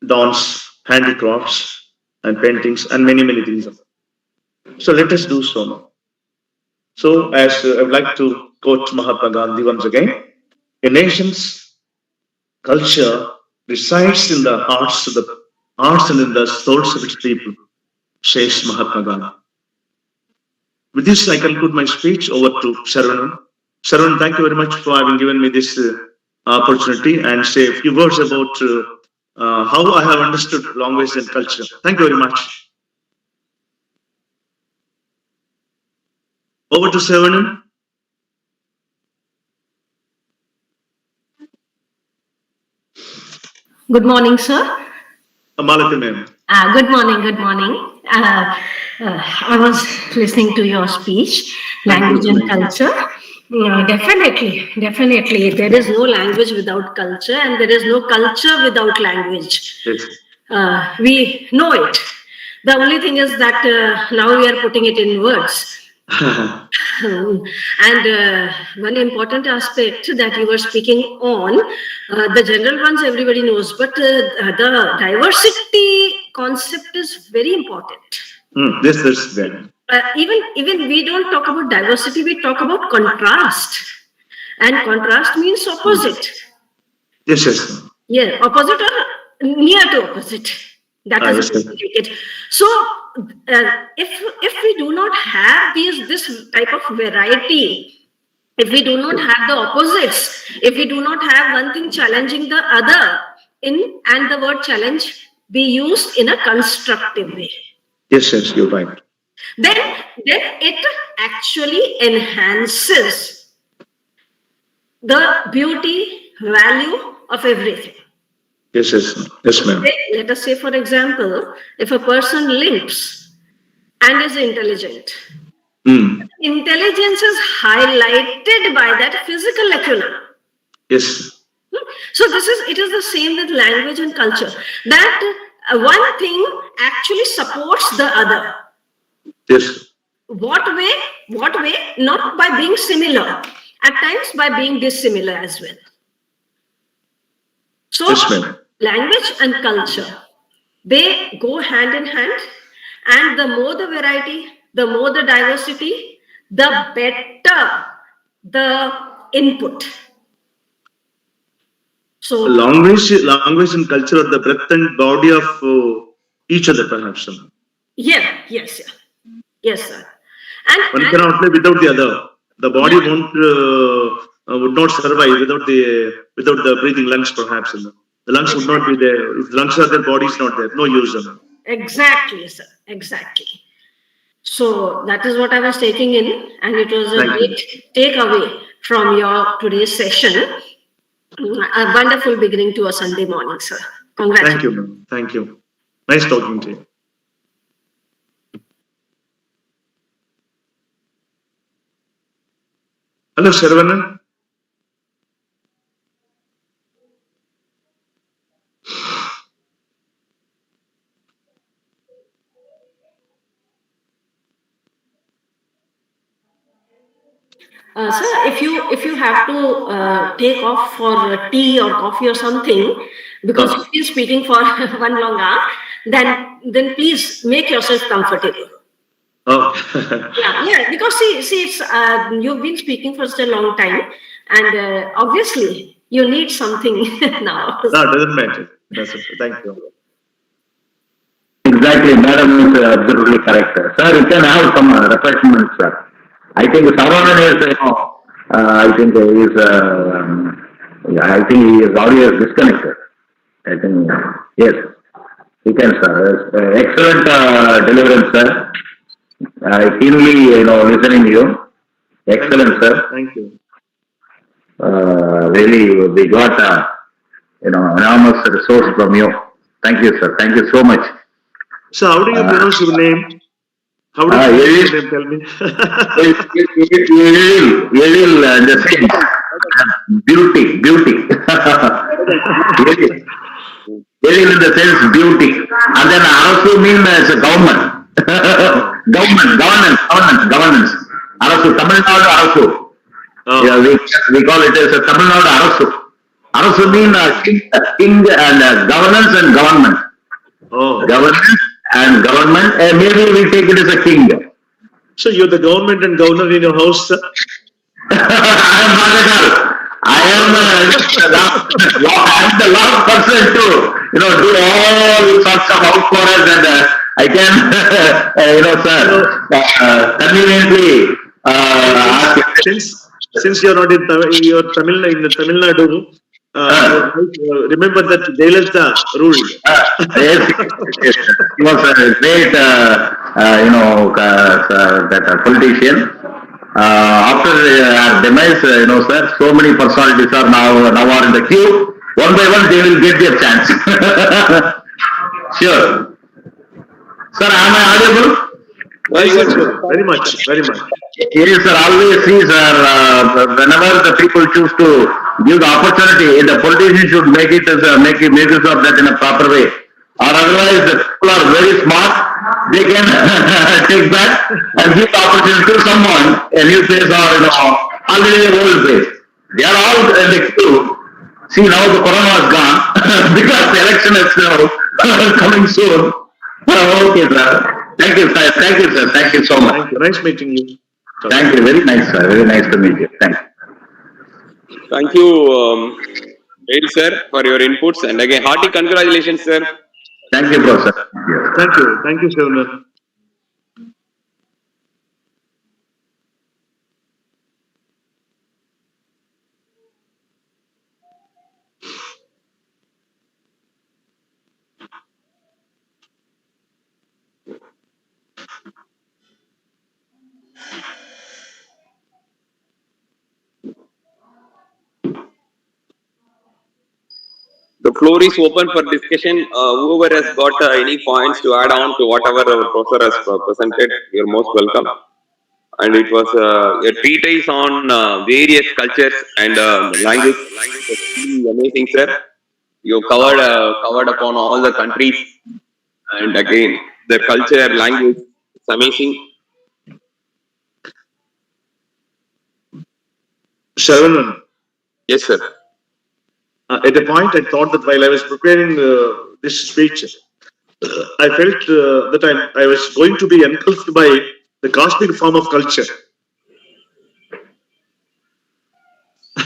dance, handicrafts, and paintings, and many, many things. So let us do so now. So, as I would like to quote Mahatma Gandhi once again, a nation's culture resides in the hearts and in the souls of its people, says Mahatma Gandhi. With this, I conclude my speech. Over to Saravanan. Saravanan, thank you very much for having given me this opportunity and say a few words about how I have understood language and culture. Thank you very much. Over to Saravanan. Good morning, sir. Malati ma'am. Good morning, good morning. I was listening to your speech, language and culture. Definitely. There is no language without culture, and there is no culture without language. Yes. We know it. The only thing is that now we are putting it in words. And one important aspect that you were speaking on, the general ones everybody knows, but the diversity concept is very important. Yes, that's there. Even we don't talk about diversity, we talk about contrast. And contrast means opposite. Yes. Yeah, opposite or near to opposite. That is Yes, how we take it. So, if we do not have this type of variety, if we do not have the opposites, if we do not have one thing challenging the other, and the word challenge be used in a constructive way. Yes, you're right. Then it actually enhances the beauty, value of everything. Yes, ma'am. Let us say, for example, if a person limps and is intelligent, intelligence is highlighted by that physical acumen. Yes. So it is the same with language and culture. That one thing actually supports the other. Yes. What way? Not by being similar. At times by being dissimilar as well. So, yes, language and culture, they go hand in hand, and the more the variety, the more the diversity, the better the input. So, language and culture are the breath and body of each other, perhaps. Yes, sir. And one cannot live without the other. The body would not survive without the breathing lungs, perhaps. The lungs would not be there. If the lungs are there, body is not there. No use. Exactly, sir. Exactly. So that is what I was taking in, and it was a great takeaway from your today's session. A wonderful beginning to a Sunday morning, sir. Congratulations. Thank you, ma'am. Thank you. Nice talking to you. Hello, Saravanan. Sir, if you have to take off for tea or coffee or something, because Uh, you've been speaking for one long hour, then please make yourself comfortable. oh. Yeah, because see, it's you've been speaking for such a long time, and obviously you need something now. No, it doesn't matter. Thank you. Exactly, madam is absolutely correct. Sir, you can have some refreshments, sir. I think Saravanan is, I think he is, yeah, I think he is already disconnected. I think, yes, he can, sir. Excellent deliverance, sir. I keenly, listening to you. Thank you. Excellent, sir. Thank you. Really, we got, enormous resource from you. Thank you, sir. Thank you so much. So, how do you Uh, pronounce your name? How do you pronounce your Edil, name? Tell me. Edil, the sense, beauty, beauty. Edil, Edil in the sense beauty. And then Arasu means as a government. Oh, Governance. Arasu, Tamil Nadu Arasu. Yeah, oh, we call it as a Tamil Nadu Arasu. Arasu means oh, king and governance and government. oh. Governance and government, maybe we take it as a king. So, you're the government and governor in your house, sir? I am not at all. I am I am the last person to do all sorts of outpours and I can sir, You know, conveniently since ask. since you're not in you're Tamil Nadu, your Uh, wife, remember that Jayalalitha ruled. yes, yes, yes. He was a great, that politician. After our demise, sir, so many personalities are now are in the queue. One by one, they will get their chance. Sure, sir. Am I audible? Very Yes, good. yes, sir. Very much, very much. Yes, sir. Always see, sir. Whenever the people choose to give the opportunity, the politician should make it as make use of that in a proper way. Or otherwise, the people are very smart. They can take that and give the opportunity to someone, a new face or already an old face. They are all in the queue. See, now the corona is gone because the election is now coming soon. Okay, sir. Thank you, sir. Thank you, sir. Thank you so much. Thank you. Nice meeting you. Talking Thank to you. you. Very nice, sir. Very nice to meet you. Thank you. Thank you, Edil sir, for your inputs. And again, hearty congratulations, sir. Thank you, bro, sir. Thank you. Thank you. Thank you, Shavner. The floor is open for discussion. Whoever has got any points to add on to whatever our professor has presented, you're most welcome. And it was a treatise on various cultures and language. It was really amazing, sir. You covered upon all the countries, and again, their culture, language. It's amazing. Shavner. Yes, sir. At a point, I thought that while I was preparing this speech, I felt that I was going to be engulfed by the cosmic form of culture.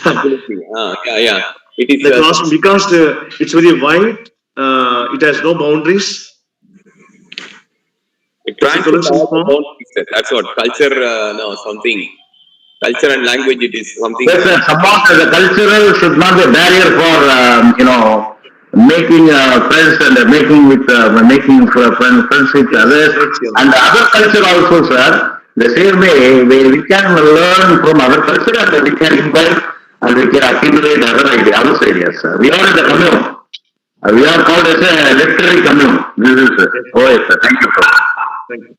Absolutely. Yeah, yeah. It is The cosmic, because it's very wide, it has no boundaries. it It's a transcends colossal all the form. boundaries, sir. That's what culture. No, something. Culture and language. It is something. Yes, sir. Suppose the cultural should not be a barrier for, making friends and making friends with others. And the other culture also, sir, the same way, we can learn from other culture and we can imbibe and we can accumulate other ideas, sir. We are in the commune. We are called as a literary commune. This is, Yes, oh yes, sir. Thank you, sir. thank you.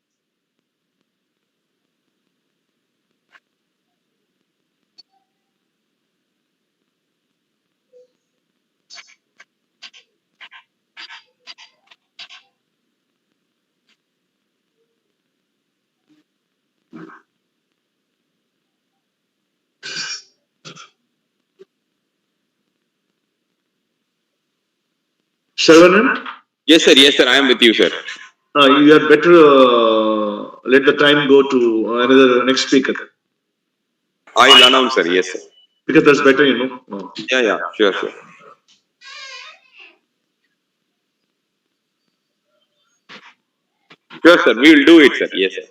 Saravanan, Yes, sir. Yes, sir. I am with you, sir. you are better let the time go to another next speaker I'll announce, sir. Yes, sir. because that's better, you know. Yeah, yeah. Sure, sure. Sure, sir. We will do it, sir. Yes, sir.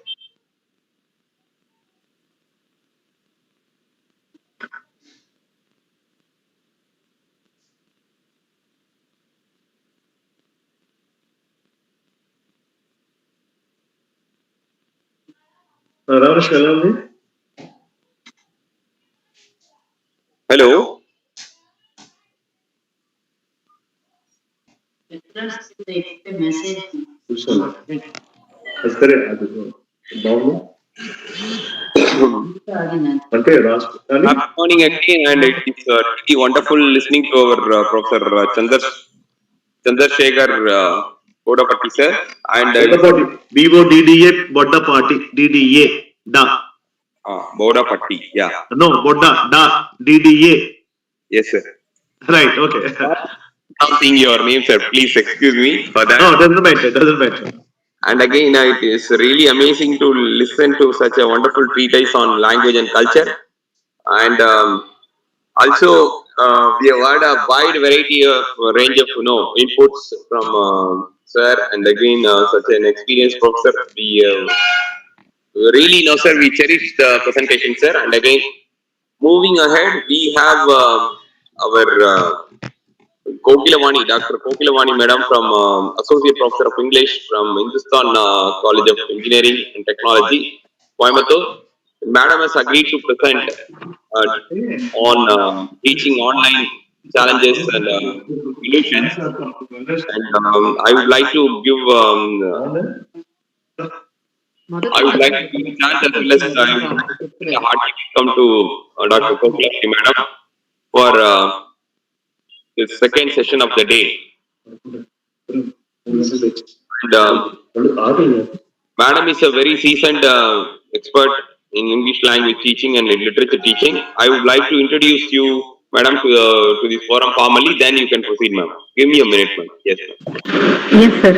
Ramesh, hello. Hello. That's correct. బాగుంది అంటే రాష్ట్ర కానీ Happy morning again, and it is really wonderful listening to our Professor Chandrasekhar Kodapatti, sir. And Boddapati BODDA Boddapati DDA డా Bodapatti, yeah. No Bodda డా DDA Yes, sir. Right okay Not seeing your name, sir. Please excuse me for that. no doesn't matter And again, it is really amazing to listen to such a wonderful treatise on language and culture. And also, we have had a wide variety of range of inputs from sir, and again, such an experienced professor. We really know, sir. We cherish the presentation, sir. And again, moving ahead, we have our Kokilavani, Dr. Kokilavani Madam from Associate Professor of English from Hindustan College of Engineering and Technology, Coimbatore. Madam has agreed to present on teaching online challenges and solutions. And I would like to give I would like to give a chance as well as I would like to say a hearty welcome to Dr. Kokilavani Madam for the second session of the day. And Madam is a very seasoned expert in English language teaching and literature teaching. I would like to introduce you, Madam, to this forum formally. Then you can proceed, ma'am. Give me a minute, ma'am. Yes, ma'am. Yes, sir.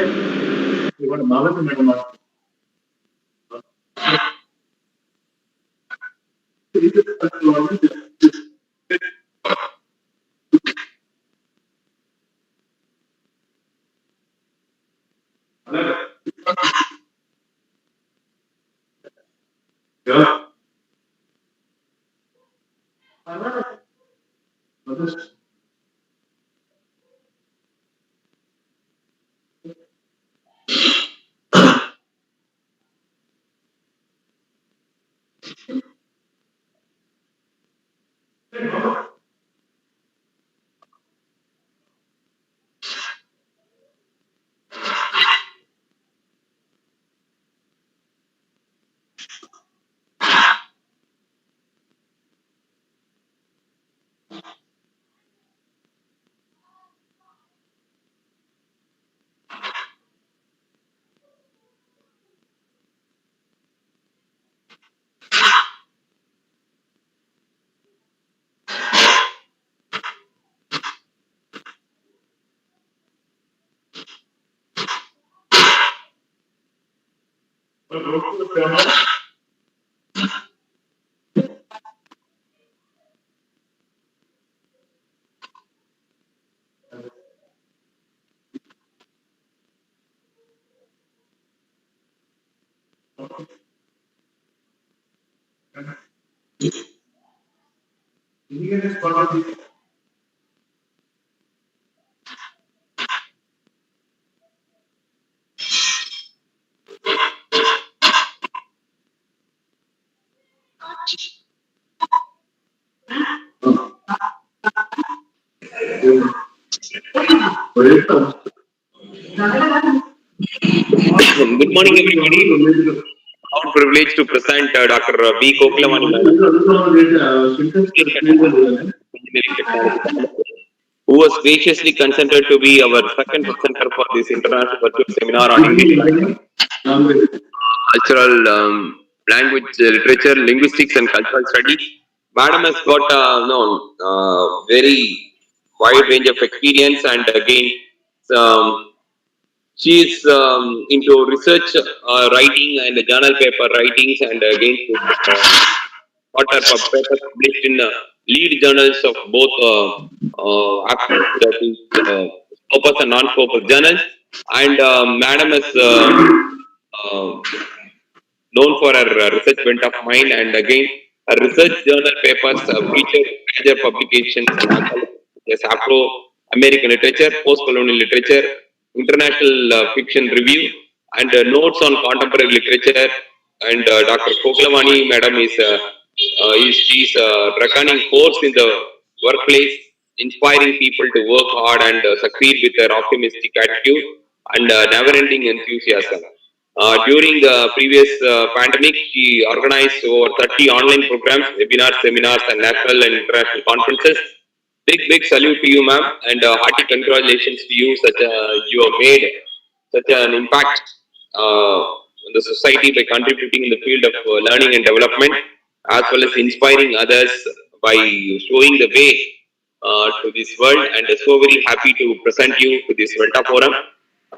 Good morning, everybody. Our privilege to present Dr. B. Kokilavani Madam, Engineering Technology, who was graciously consented to be our second presenter for this international virtual seminar on English language, cultural language, literature, linguistics, and cultural studies. Madam has got very wide range of experience, and again, she is into research writing and journal paper writings, and again got her papers published in lead journals of both that is Scopus and non-Scopus journals. And Madam is uh, known for her research bent of mind, and again her research journal papers feature major publications and anthologies, Afro-American literature, post-colonial literature, international fiction review, and notes on contemporary literature. And Dr. Koklavani Madam she's a reckoning force in the workplace, inspiring people to work hard and succeed with their optimistic attitude and never-ending enthusiasm. During the previous pandemic, she organized over 30 online programs, webinars, seminars, and national and international conferences. Big salute to you, ma'am, and hearty congratulations to you. You have made such an impact on the society by contributing in the field of learning and development, as well as inspiring others by showing the way to this world. And so very happy to present you to this Velta Forum.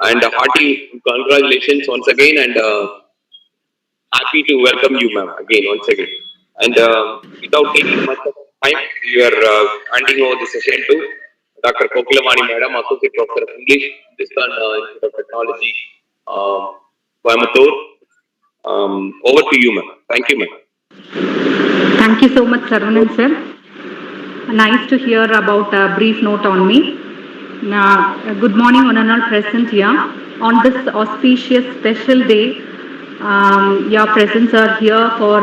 And hearty congratulations once again, and happy to welcome you, ma'am, again once again. And without taking much of time, we are handing over the session to Dr. Kokilamani Madam, Associate Professor of English, Hindustan Institute of Technology, Coimbatore. Over to you, ma'am. Thank you, ma'am. Thank you so much, Saravanan sir. Nice to hear about a brief note on me. Good morning, one and all present here. On this auspicious special day, your presence are here for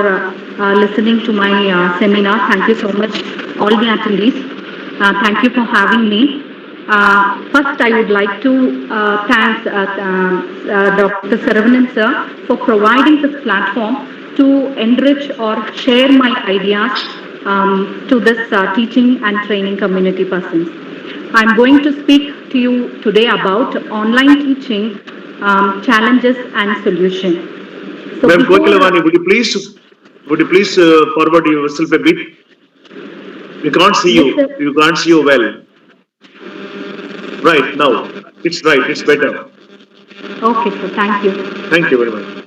listening to my seminar. Thank you so much, all the attendees. Thank you for having me. First, I would like to thank Dr. Saravanan sir for providing this platform to enrich or share my ideas to this teaching and training community persons. I'm going to speak to you today about online teaching challenges and solutions. So Ma'am Kokilavani, would you please forward yourself a bit? We can't see you. Yes, you can't see you well. Right now, it's right. It's better. Okay, sir. Thank you. Thank you very much.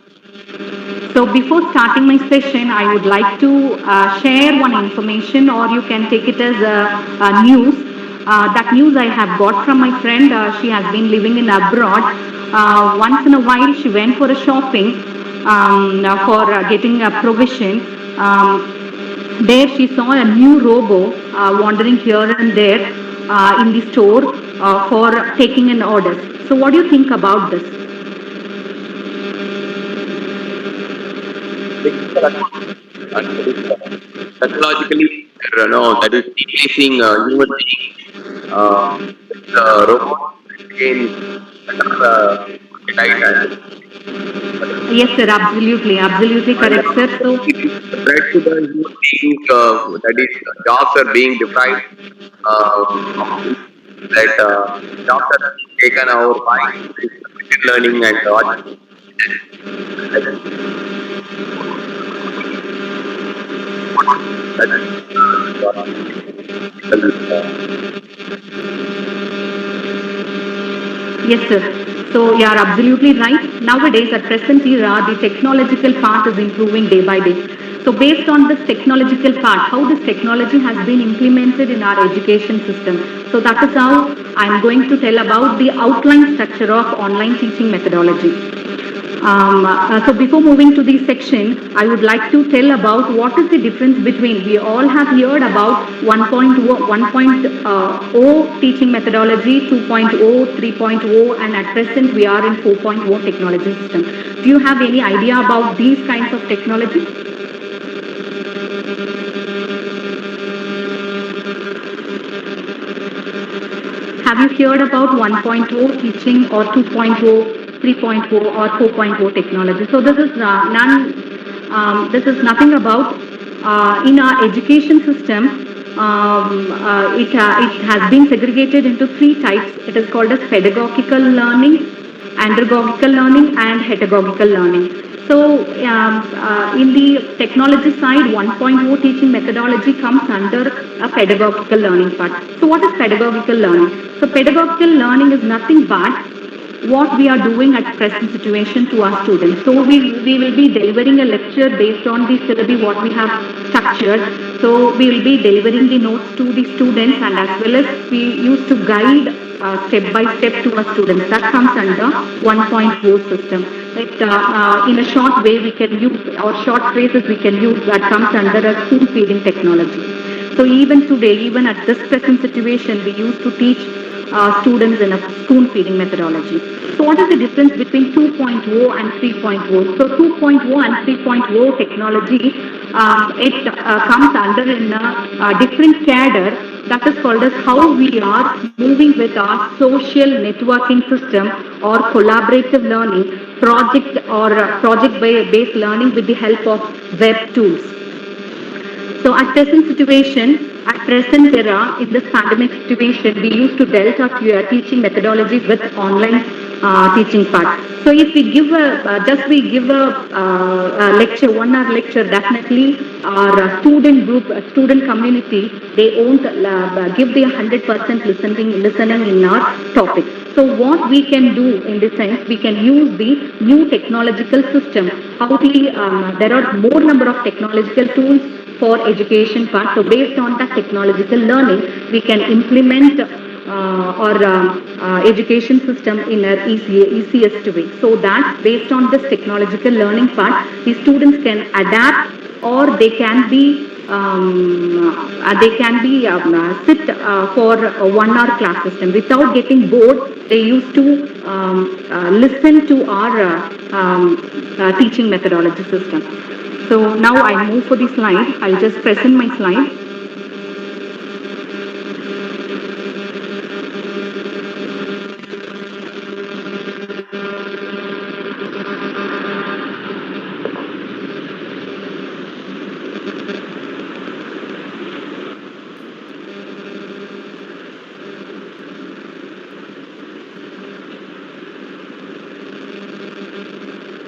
So before starting my session, I would like to share one information, or you can take it as a news. That news I have got from my friend. She has been living in abroad. Once in a while, she went for a shopping for getting a provision. There she saw a new robo wandering here and there in the store for taking an order. So what do you think about this? Technologically, that is replacing human beings with robots. Again, Yes, sir. Absolutely correct, sir. So, threat to the human beings, that is, jobs are being deprived. That jobs are being taken over by machine learning and all. yes, sir. So you are absolutely right. Nowadays, at present era, the technological part is improving day by day. So based on this technological part, how this technology has been implemented in our education system. So that is how I am going to tell about the outline structure of online teaching methodology. So before moving to this section, I would like to tell about what is the difference between, we all have heard about 1.0 teaching methodology, 2.0, 3.0, and at present we are in 4.0 technology system. Do you have any idea about these kinds of technology? Have you heard about 1.0 teaching or 2.0? 3.0 or 4.0 technology. So this is this is nothing about in our education system. It has been segregated into three types. It is called as pedagogical learning, andragogical learning and pedagogical learning. So, in the technology side, 1.0 teaching methodology comes under a pedagogical learning part. So, what is pedagogical learning? So, pedagogical learning is nothing but what we are doing at present situation to our students. So we will be delivering a lecture based on the syllabi what we have structured. So we will be delivering the notes to the students, and as well as we used to guide step by step to our students. That comes under 1.0 system. In a short way we can use, or short phrases we can use, that comes under a spoon feeding technology. So even today, even at this present situation, we used to teach students in a spoon feeding methodology. So what is the difference between 2.0 and 3.0? So 2.0 and 3.0 technology, it comes under in a different cadre, that is called as how we are moving with our social networking system or collaborative learning, project or project-based learning with the help of web tools. So at present era, in this pandemic situation, we used to dealt our teaching methodologies with online teaching part. So if we give a lecture, 1 hour lecture, definitely our student group, student community, they won't give their 100% listening in our topic. So what we can do in this sense, we can use the new technological system. There are more number of technological tools for education part. So based on that technological learning, we can implement our education system in an easiest way. So that based on this technological learning part, the students can adapt, or they can be sit for a 1 hour class system without getting bored. They used to listen to our teaching methodology system. So now I move for the slide. I'll just present my slide.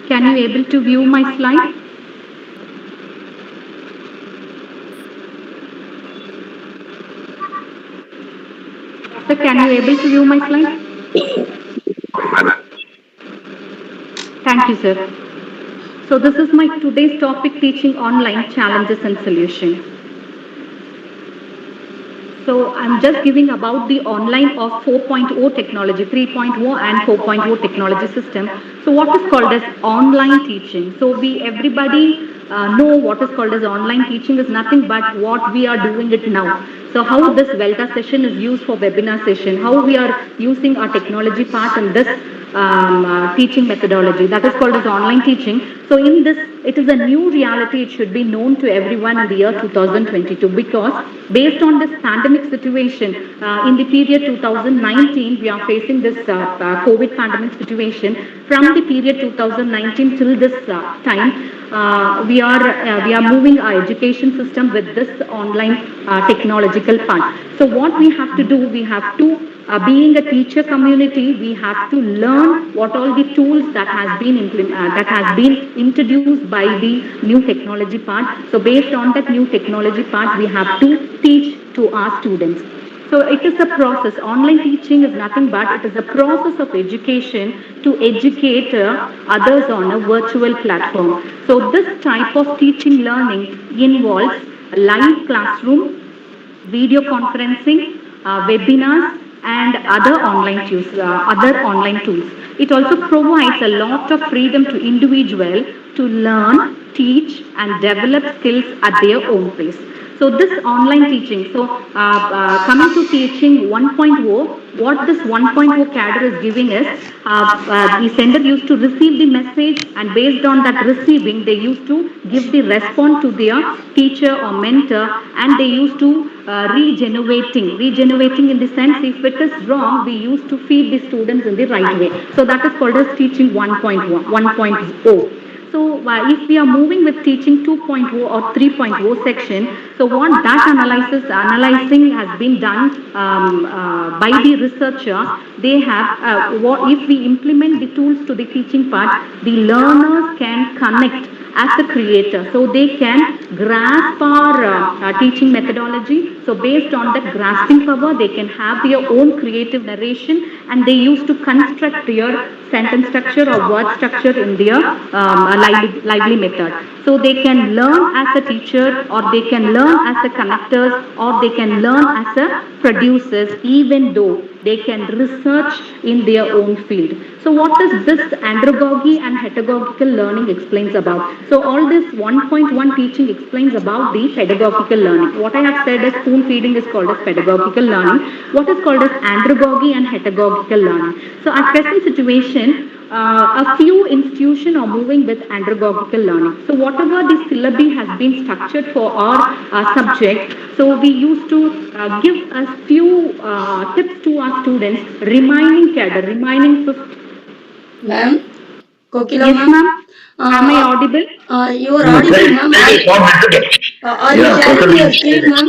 Can you able to view my slide? Sir, can you able to view my slide? Thank you, sir. So this is my today's topic, teaching online challenges and solutions. So I'm just giving about the online of 4.0 technology, 3.0 and 4.0 technology system. So what is called as online teaching? So everybody know what is called as online teaching is nothing but what we are doing it now. So how this Velta session is used for webinar session, how we are using our technology part in this teaching methodology, that is called as online teaching. So in this, it is a new reality. It should be known to everyone in the year 2022, because based on this pandemic situation, in the period 2019, we are facing this COVID pandemic situation. From the period 2019 till this time, we are moving our education system with this online technological part. So what we have to do, we have to being a teacher community, we have to learn what all the tools that has been introduced by the new technology part. So based on that new technology part, we have to teach to our students. So it is a process. Online teaching is nothing but it is a process of education to educate others on a virtual platform. So this type of teaching learning involves live classroom, video conferencing, webinars, and other online tools. It also provides a lot of freedom to individual to learn, teach, and develop skills at their own pace. So this online teaching, coming to teaching 1.0, what this 1.0 cadre is giving is, the sender used to receive the message, and based on that receiving, they used to give the response to their teacher or mentor, and they used to regenerating in the sense, if it is wrong, we used to feed the students in the right way. So that is called as teaching 1.1, 1.0. So if we are moving with teaching 2.0 or 3.0 section, so what that analyzing has been done by the researcher. They have what if we implement the tools to the teaching part, the learners can connect as a creator, so they can grasp our teaching methodology. So based on that grasping power, they can have their own creative narration, and they used to construct their sentence structure or word structure in their lively method. So they can learn as a teacher, or they can learn as a connectors, or they can learn as a producers, even though they can research in their own field. So what is this andragogy and pedagogical learning explains about? So all this 1.1 teaching explains about the pedagogical learning. What I have said as spoon feeding is called as pedagogical learning. What is called as andragogy and pedagogical learning? So at present situation, a few institutions are moving with andragogical learning. So whatever the syllabi has been structured for our subject, so we used to give a few tips to our students, remaining cadre, remaining fifth. Ma'am, Kokila Yes, ma'am. ma'am. Am I audible? You are audible, ma'am. Are you Yeah, sharing totally. your screen, ma'am?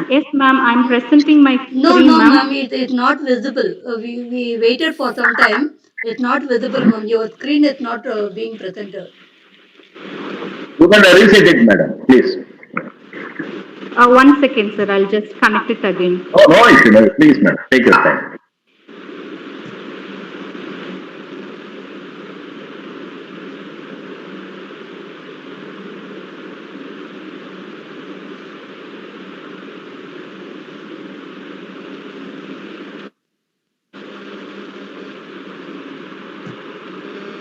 Yes, ma'am. I'm presenting my No, screen, no, ma'am. ma'am. It is not visible. We waited for some time. It's not visible, ma'am. Your screen is not being presented. You can reset it, madam, please. 1 second, sir. I'll just connect it again. Oh, no issue, no, please, madam, take your time.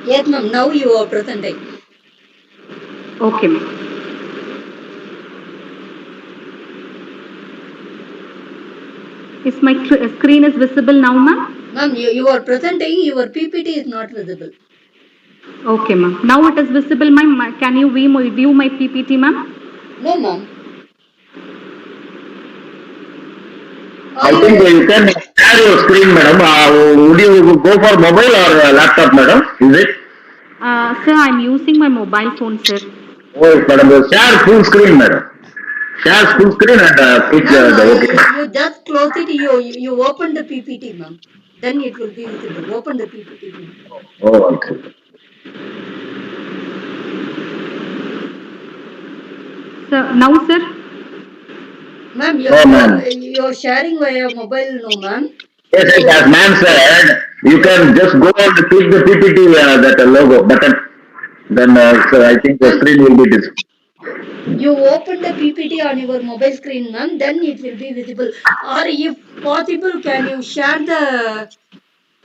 Yes, ma'am. Now you are presenting. Okay, ma'am. Is my screen is visible now, ma'am? Ma'am, you are presenting. Your PPT is not visible. Okay, ma'am. Now it is visible, ma'am. Can you view my PPT, ma'am? No, ma'am. I think you can share your screen, madam. Would you go for mobile or laptop, madam? Is it? Sir, I'm using my mobile phone, sir. Oh, yes, madam. Share full screen, madam. Share full screen and click Ma'am, the OK. you just close it. You open the PPT, ma'am. Then it will be visible. Open the PPT, ma'am. Oh, okay. So now, sir. Ma'am, ma'am. you're sharing via mobile, no, ma'am. Yes, yes, as ma'am said, you can just go and click the PPT, that logo button. Then, so I think the screen will be displayed. You open the PPT on your mobile screen, ma'am. Then it will be visible. Or if possible, can you share the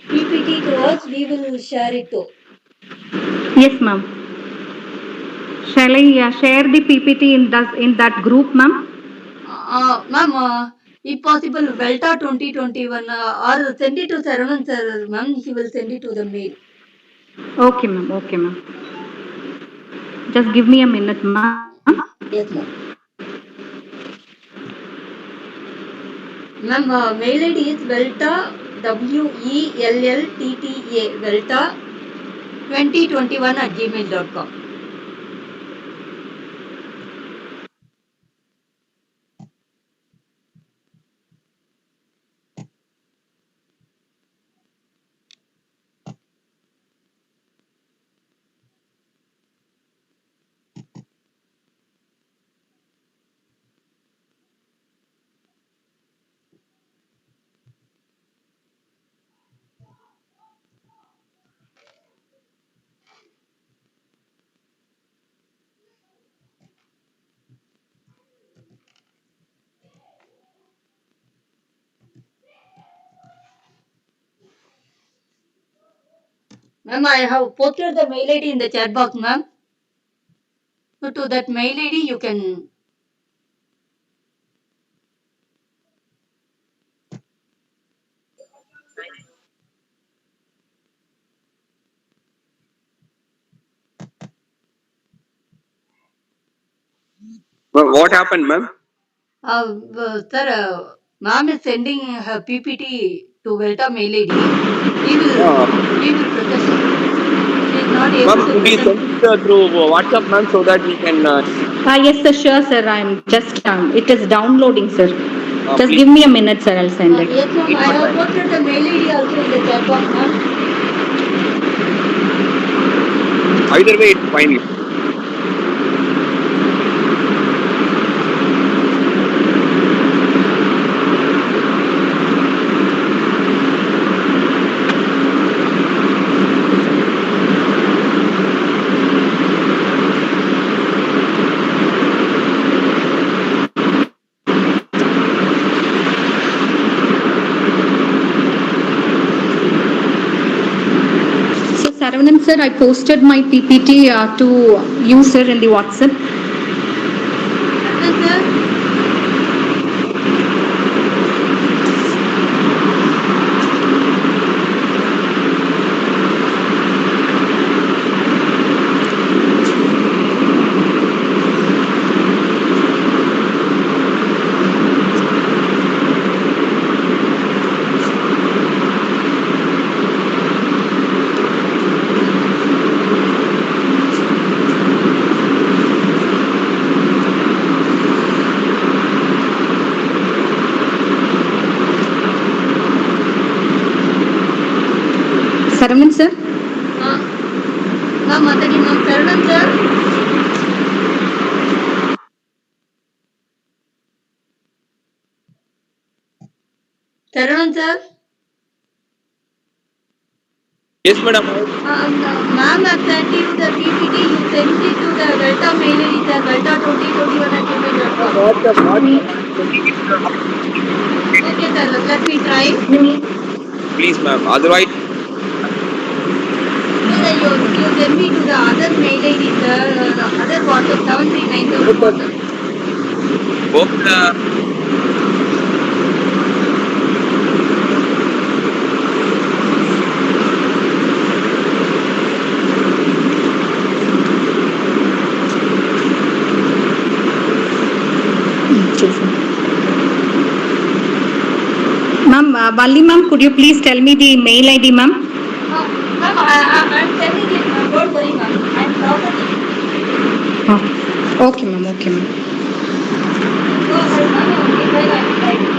PPT to us? We will share it too. Yes, ma'am. Shall I share the PPT in that group, ma'am? Ma'am, if possible, Velta 2021 or send it to Saravanan sir, ma'am. He will send it to the mail. Okay, ma'am. Okay, ma'am. Just give me a minute, ma'am. Yes, ma'am. Ma'am, mail ID is Velta WELLTTA Velta 2021@gmail.com. Ma'am, I have posted the mail ID in the chat box, ma'am. So to that mail ID, you can. Well, what happened, ma'am? Sir, ma'am is sending her PPT to Velta mail ID. We will process it. be able Ma'am, to could you present. send it through WhatsApp, ma'am, so that we can, Yes, sir, sure, sir. I'm just, it is downloading, sir. Just please give me a minute, sir. I'll send it. Yes, ma'am. take I your have time. posted the mail ID also in the chat box, ma'am. Either way, it's fine. So, Saravanan, sir, I posted my PPT to you, sir, in the WhatsApp. Yes, sir. Saravanan, sir? Ma'am, once again, ma'am. Saravanan, sir. Saravanan, sir. Yes, madam. Ma'am, I've sent you the PPT. You sent it to the Delta mail ID, sir. Delta2021@gmail.com. Okay, sir. Let me try. Please, ma'am. Otherwise, Okay, sir. You send me to the other mail ID, sir. Other WhatsApp 7397 WhatsApp. both Ma'am, Valli ma'am, could you please tell me the mail ID, ma'am? Ma'am, I'm sending it, ma'am. Don't worry, ma'am. I'm processing it. Okay, ma'am. Okay, ma'am. Go ahead, ma'am. Meanwhile, I'm typing.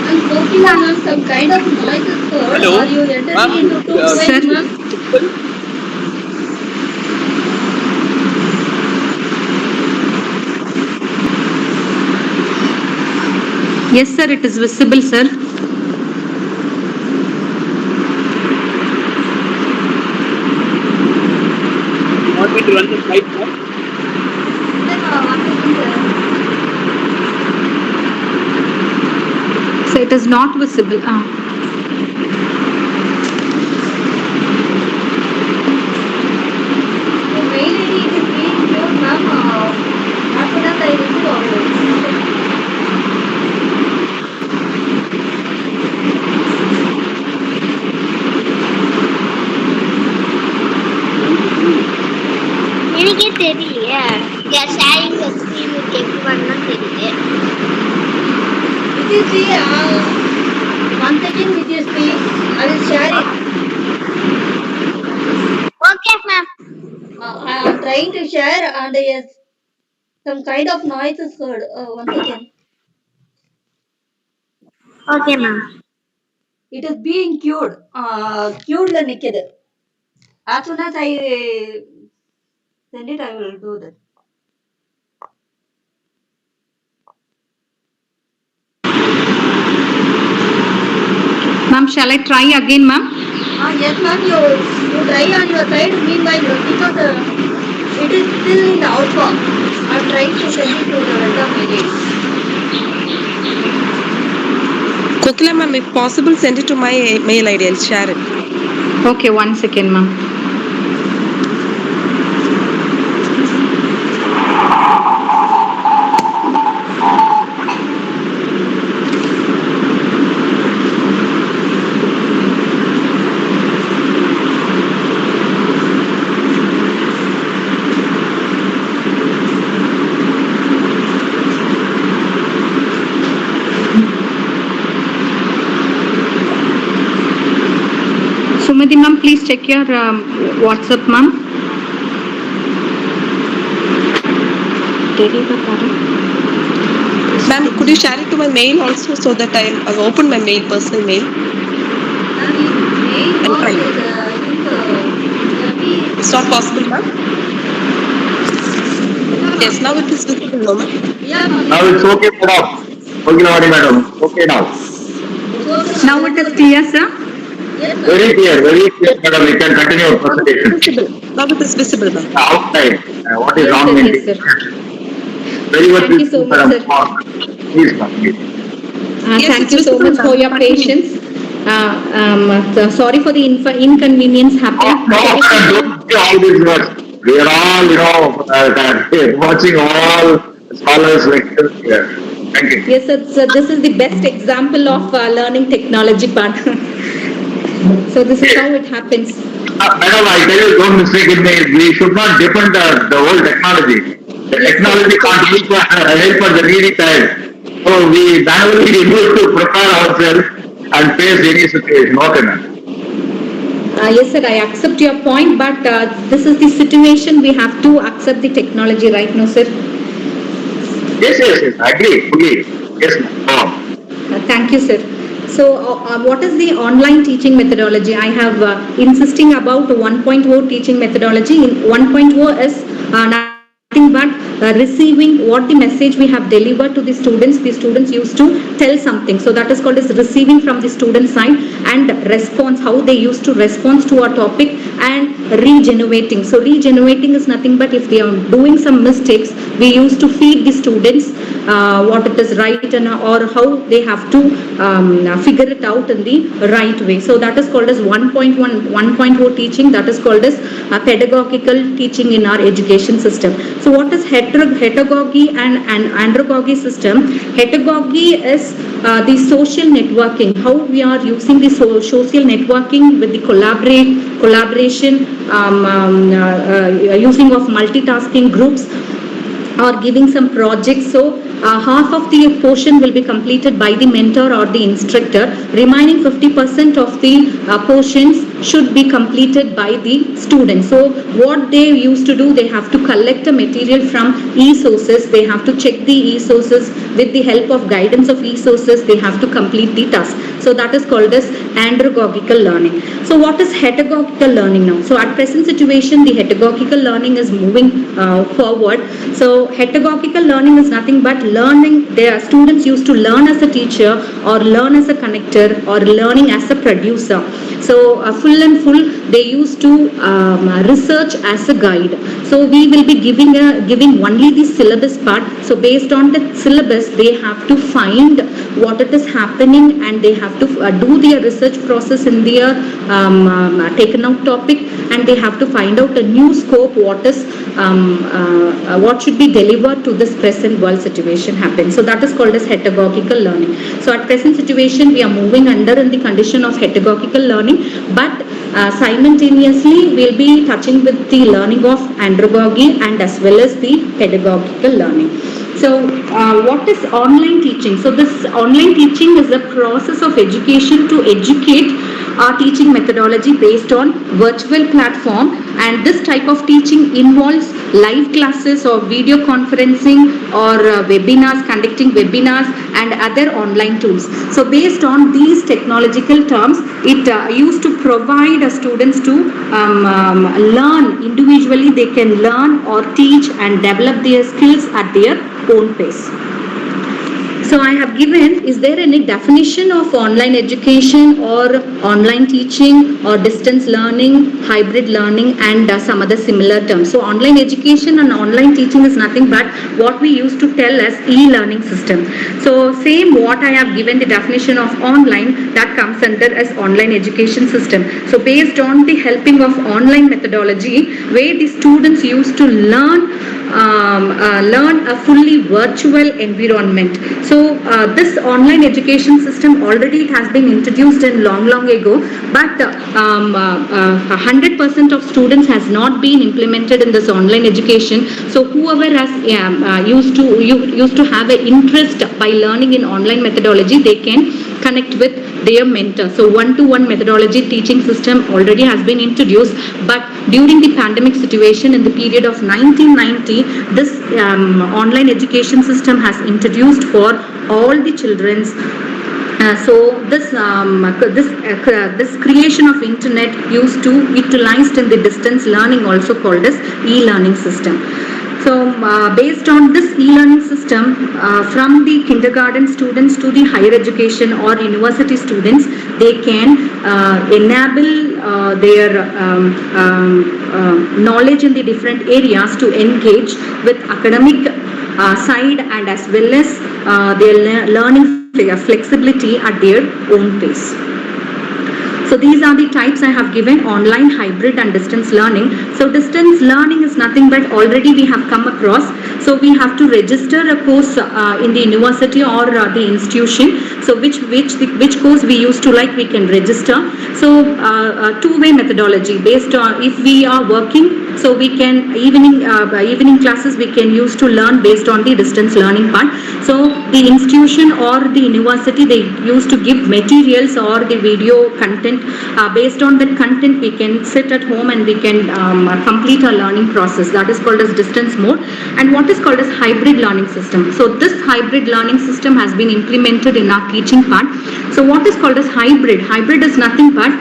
I'm Kokila, ma'am. Some kind of noise is heard. hello, Are you entering ma'am. into two Sir? ways, ma'am? Yes, sir. It is visible, sir. Want me to run the slide, ma'am? So it is not visible. The mail ID is being queued, ma'am. As soon as I receive, I will process it. எனக்கே தெரியலையே we are sharing the screen with everyone னு தெரியுது It is the once again with your screen. I will share it. okay ma'am I am trying to share and yes, some kind of noise is heard. Once again, okay ma'am it is being queued. Queued la நிக்குது. As soon as I send it, I will do that. Ma'am, shall I try again, ma'am? Yes, ma'am. You try on your side. Meanwhile, because it is still in the alpha. I'm trying to send it to the Veda mail ID. Kokila ma'am, if possible, send it to my mail ID. I'll share it. Okay, 1 second, ma'am. Sumati ma'am, please check your WhatsApp, ma'am. Ma'am, could you share it to my mail also so that I've opened my mail, personal mail? Mail I'll try. It's not possible, ma'am? Yes, now it is visible, no, ma'am? Yeah, ma'am. Now it's okay, madam. Okay, madam. Okay now. Now it is clear, sir? Yes, ma'am. Very clear, madam. We can continue our presentation. Visible. Now it is visible, ma'am. Outside, what is Yes, wrong sir. in Yes, it? sir. Very much Thank you so much, madam. sir. Please, ma'am. Please. Yes, Thank it's you so visible, much for ma'am. your patience. Sorry for the inconvenience No, happened. no, madam, don't say all these words. We are all, watching all scholars lectures here. Thank you. Yes, sir. So this is the best example of learning technology part. So this is how it happens. Madam, I tell you, don't mistake me. We should not depend the whole technology. The Yes, technology sir. can't help for the needy child. So we manually need to prepare ourselves and face any situation. Okay, ma'am. Yes, sir. I accept your point, but this is the situation. We have to accept the technology, right now, sir? Yes, I agree fully. Yes, ma'am. Thank you, sir. So, what is the online teaching methodology? I have insisting about 1.0 teaching methodology. In 1.0 is nothing but receiving what the message we have delivered to the students. The students used to tell something. So that is called as receiving from the student side, and response, how they used to respond to a topic, and regenerating. So regenerating is nothing but if they are doing some mistakes, we used to feed the students what it is right and or how they have to figure it out in the right way. So that is called as 1.1 teaching. That is called as pedagogical teaching in our education system. So what is heterogogy and andragogy system? Heterogogy is the social networking, how we are using the social networking with the collaboration, using of multitasking groups, or giving some projects. So half of the portion will be completed by the mentor or the instructor. Remaining 50% of the portions should be completed by the students. So what they used to do, they have to collect the material from e-sources. They have to check the e-sources. With the help of guidance of e-sources, they have to complete the task. So that is called as andragogical learning. So what is heterogogical learning now? So at present situation, the heterogogical learning is moving forward. So heterogogical learning is nothing but learning. Their students used to learn as a teacher, or learn as a connector, or learning as a producer. So full they used to research as a guide. So we will be giving only the syllabus part. So based on the syllabus, they have to find what it is happening, and they have to do their research process in their taken out topic, and they have to find out a new scope, what should be delivered to this present world situation happen. So that is called as heterogogical learning. So at present situation, we are moving under in the condition of heterogogical learning, but simultaneously we'll be touching with the learning of andragogy and as well as the pedagogical learning. So what is online teaching? So this online teaching is a process of education to educate our teaching methodology based on virtual platform, and this type of teaching involves live classes or video conferencing or webinars, conducting webinars and other online tools. So based on these technological terms, it used to provide students to learn individually. They can learn or teach and develop their skills at their own pace. So I have given, is there any definition of online education or online teaching or distance learning, hybrid learning, and some other similar terms. So online education and online teaching is nothing but what we used to tell as e-learning system. So same what I have given the definition of online, that comes under as online education system. So based on the helping of online methodology, where the students used to learn a fully virtual environment. So this online education system already has been introduced in long ago, but 100% of students has not been implemented in this online education. So whoever has used to have an interest by learning in online methodology, they can connect with their mentor. So one-to-one methodology teaching system already has been introduced, but during the pandemic situation in the period of 1990, this online education system has introduced for all the children's. So this creation of internet used to utilized in the distance learning, also called as e-learning system. So based on this e-learning system, from the kindergarten students to the higher education or university students, they can enable their knowledge in the different areas to engage with academic side, and as well as their learning flexibility at their own pace. So these are the types I have given: online, hybrid, and distance learning. So distance learning is nothing but already we have come across. So we have to register a course in the university or the institution. So which course we used to like, we can register. So two-way methodology based on if we are working. So we can evening classes we can use to learn based on the distance learning part. So the institution or the university, they used to give materials or the video content. Based on that content, we can sit at home and we can complete our learning process. That is called as distance mode. And what is called as hybrid learning system. So this hybrid learning system has been implemented in our teaching part. So what is called as hybrid? Hybrid is nothing but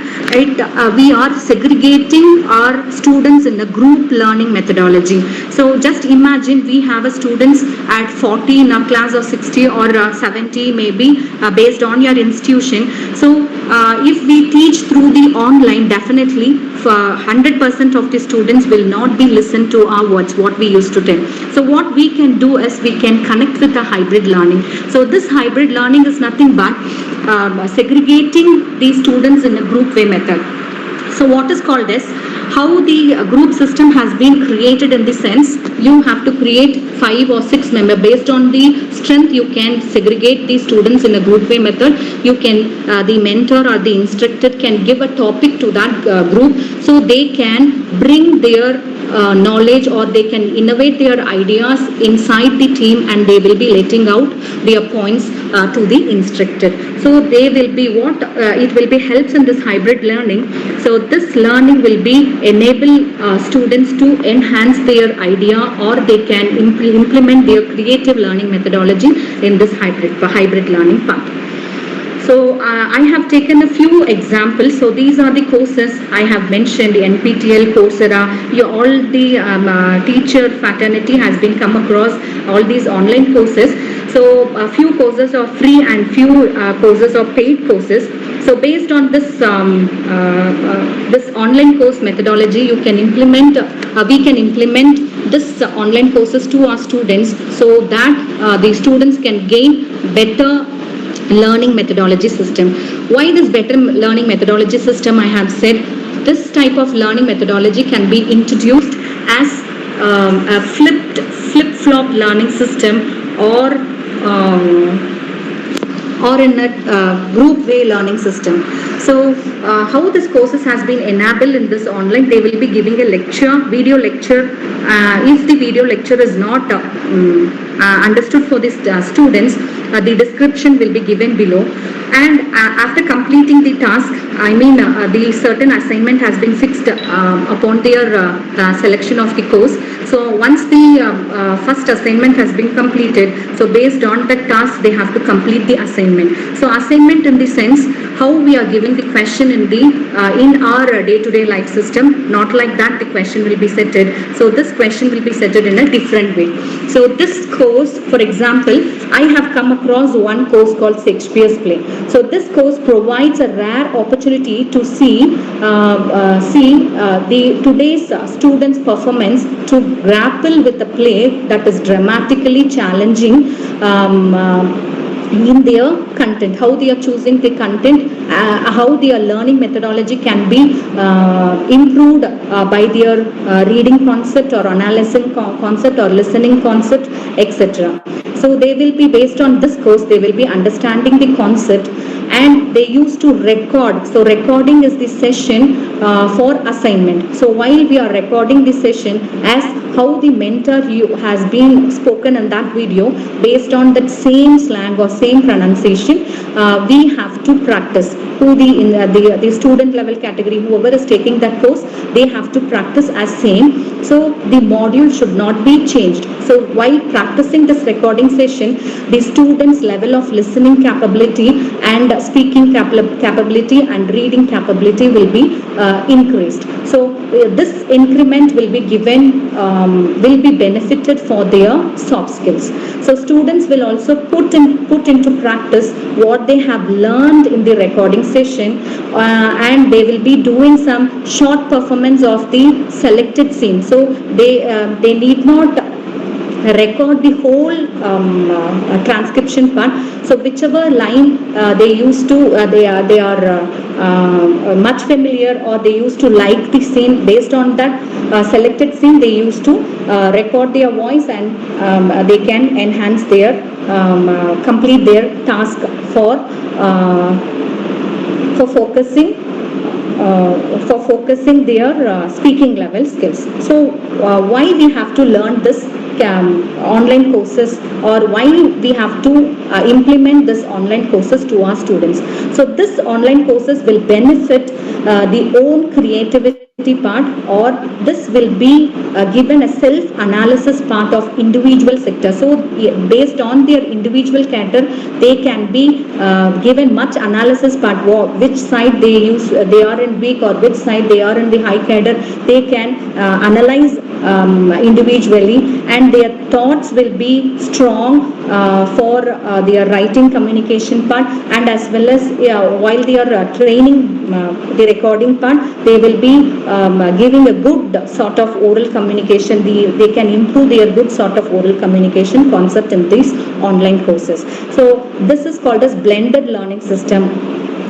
we are segregating our students in a group learning methodology. So just imagine we have a students at 40 in a class, or 60 or 70 maybe, based on your institution. So if we teach through the online, definitely 100% of the students will not be listened to our words, what we used to tell. So what we can do is we can connect with the hybrid learning. So this hybrid learning is nothing but segregating the students in a group way method. So what is called as, how the group system has been created in the sense, you have to create 5 or 6 members. Based on the strength, you can segregate the students in a group way method. You can, the mentor or the instructor can give a topic to that group, so they can bring their knowledge, or they can innovate their ideas inside the team, and they will be letting out their points to the instructor. So they will be it will be helps in this hybrid learning. So this learning will be enable students to enhance their idea, or they can implement their creative learning methodology in this hybrid learning path. So I have taken a few examples. So these are the courses I have mentioned: NPTEL, Coursera. All the teacher fraternity has been come across all these online courses. So a few courses are free and few courses are paid courses. So based on this this online course methodology, you can implement. We can implement this online courses to our students, so that the students can gain better learning methodology system. Why this better learning methodology system? I have said this type of learning methodology can be introduced as a flip-flop learning system, or in a group way learning system. So how this courses has been enabled in this online, they will be giving a lecture, video lecture. If the video lecture is not understood for the students, the description will be given below, and after completing the task, the certain assignment has been fixed upon their selection of the course. So once the first assignment has been completed, so based on the task, they have to complete the assignment. So assignment in the sense how we are giving the question in our day-to-day life system, not like that the question will be setted. So this question will be setted in a different way. So this course, for example, I have come across one course called Shakespeare's play. So this course provides a rare opportunity to see the today's students' performance to grapple with a play that is dramatically challenging in their content, how they are choosing the content, how their learning methodology can be improved by their reading concept or analyzing concept or listening concept, etc. So they will be based on this course, they will be understanding the concept, and they used to record. So recording is the session for assignment. So while we are recording the session, as how the mentor has been spoken in that video, based on that same slang or same pronunciation, we have to practice. Who the student level category, whoever is taking that course, they have to practice as same. So the module should not be changed. So while practicing this recording session, the students' level of listening capability and speaking capability and reading capability will be increased. So this increment will be given, will be benefited for their soft skills. So students will also put into practice what they have learned in the recording session, and they will be doing some short performance of the selected scene. So they need not record the whole transcription part. So whichever line they used to, they are much familiar, or they used to like the scene, based on that selected scene, they used to record their voice, and they can enhance their complete their task for focusing their speaking level skills. So why we have to learn this online courses, or why we have to implement this online courses to our students? So this online courses will benefit the own creativity part, or this will be given a self-analysis part of individual sector. So based on their individual character, they can be given much analysis part, which side they are in weak, or which side they are in the high cadre. They can analyze individually, and their thoughts will be strong for their writing communication part, and as well as while they are training the recording part, they will be giving a good sort of oral communication. They can improve their good sort of oral communication concept in these online courses. So this is called as blended learning system.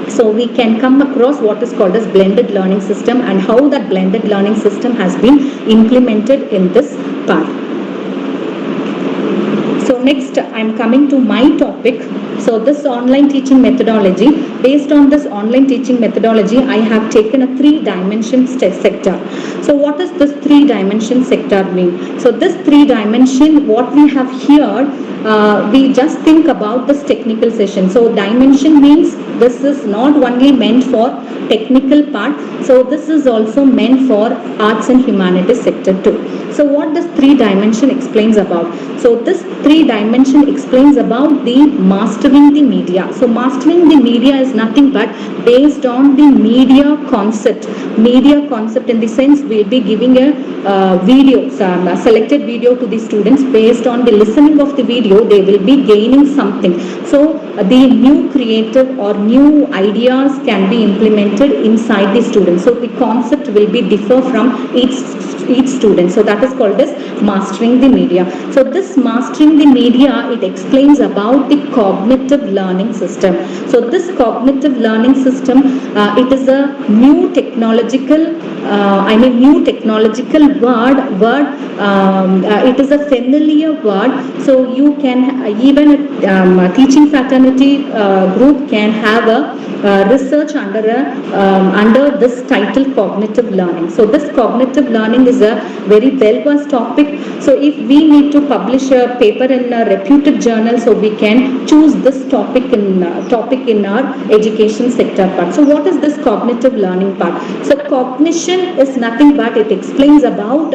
So we can come across what is called as blended learning system, and how that blended learning system has been implemented in this part. So next I am coming to my topic. So this online teaching methodology, based on this online teaching methodology, I have taken a 3-dimension sector. So what does this 3-dimension sector mean? So this 3-dimension, what we have here, we just think about this technical session. So dimension means this is not only meant for technical part, so this is also meant for arts and humanities sector too. So what does 3-dimension explains about? So this 3-dimension explains about the mastering the media. So mastering the media is nothing but based on the media concept. Media concept in the sense we'll be giving a video, a selected video to the students. Based on the listening of the video, they will be gaining something. So the new creative or new ideas can be implemented inside the students. So the concept will be differ from each student. So that is called as mastering the media. So this mastering the media, it explains about the cognitive learning system. So this cognitive learning system, it is a new technological word. It is a familiar word. So you can even a teaching fraternity group can have a research under this title, cognitive learning. So this cognitive learning is a very well-versed topic. So if we need to publish a paper in a reputed journal, so we can choose this topic in our education sector part. So what is this cognitive learning part? So cognition is nothing but it explains about about,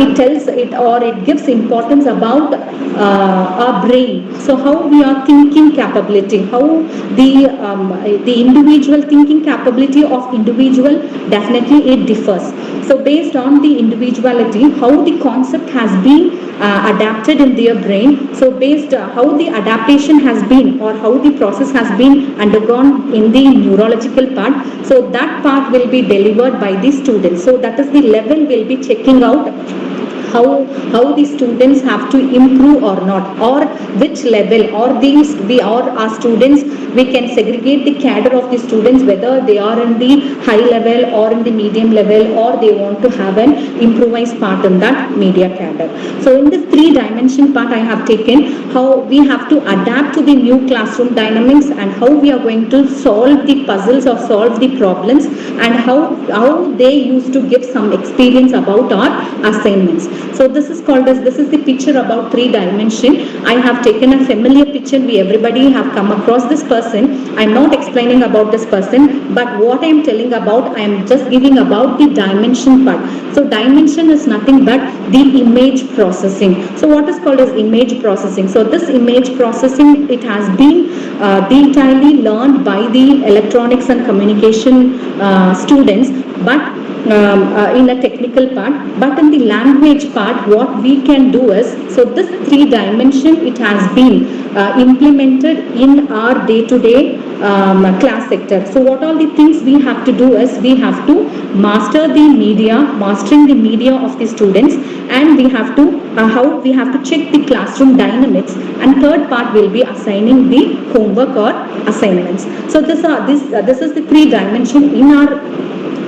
it tells it, or it gives importance about our brain. So how we are thinking capability, how the individual thinking capability of individual, definitely it differs. So based on the individuality, how the concept has been adapted in their brain. So based how the adaptation has been, or how the process has been undergone in the neurological part, so that part will be delivered by the students. So that is the level we'll be checking out, how the students have to improve or not, or which level, or these we or our students, we can segregate the cadre of the students, whether they are in the high level or in the medium level, or they want to have an improvised part in that media cadre. So in this 3-dimension part, I have taken how we have to adapt to the new classroom dynamics, and how we are going to solve the puzzles or solve the problems, and how they used to give some experience about our assignments. So this is called as, this is the picture about 3-dimension. I have taken a familiar picture. We everybody have come across this person. I am not explaining about this person, but what I am telling about, I am just giving about the dimension part. So dimension is nothing but the image processing. So what is called as image processing? So this image processing, it has been entirely learned by the electronics and communication students, but in a technical part. But in the language part, what we can do is, so this 3-dimension, it has been implemented in our day-to-day class sector. So what all the things we have to do is, we have to master the media, mastering the media of the students, and we have to how we have to check the classroom dynamics, and third part will be assigning the homework or assignments. So this is the 3-dimension in our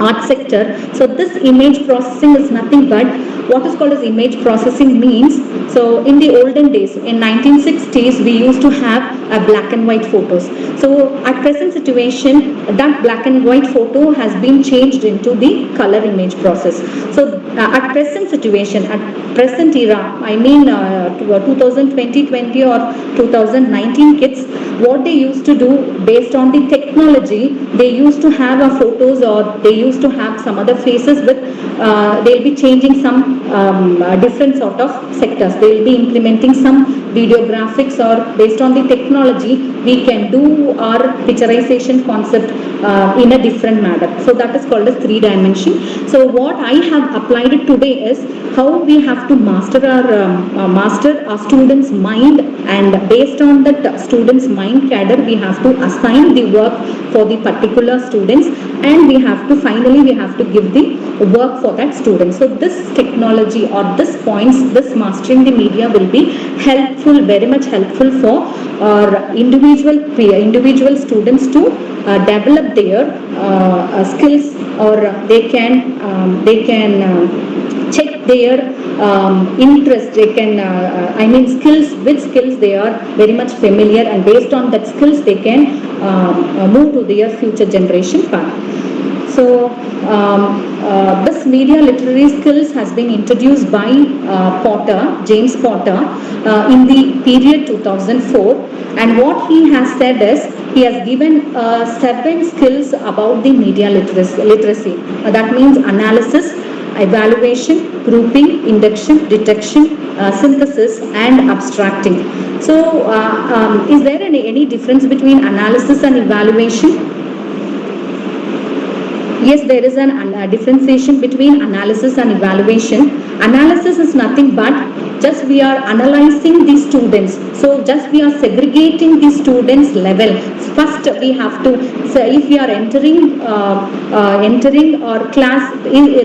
art sector. So this image processing is nothing but, what is called as image processing means, so in the olden days, in 1960s, we used to have black and white photos. So at present situation, that black and white photo has been changed into the color image process. So at present situation, at present era, I mean 2020 or 2019 kids, what they used to do based on the technology, they used to have photos, or they used to have some other faces with, they'll be changing some different sort of sectors. They'll be implementing some video graphics, or based on the technology, we can do our picturization concept in a different manner. So that is called as 3-dimension. So what I have applied it today is how we have to master our students' mind, and based on that students' mind cadre, we have to assign the work for the particular students, and we have to finally give the work for that student. So this technology, or this points, this mastering the media will be helpful, very much helpful for our individual students to develop their skills, or they can check their interest. They can skills, which skills they are very much familiar, and based on that skills they can move to their future generation path. So this media literary skills has been introduced by James Potter, in the period 2004, and what he has said is, he has given 7 skills about the media literacy. That means analysis, evaluation, grouping, induction, detection, synthesis, and abstracting. So is there any difference between analysis and evaluation? Yes, there is a differentiation between analysis and evaluation. Analysis is nothing but just we are analyzing the students. So just we are segregating the students' level. First we have to, so if we are entering our class,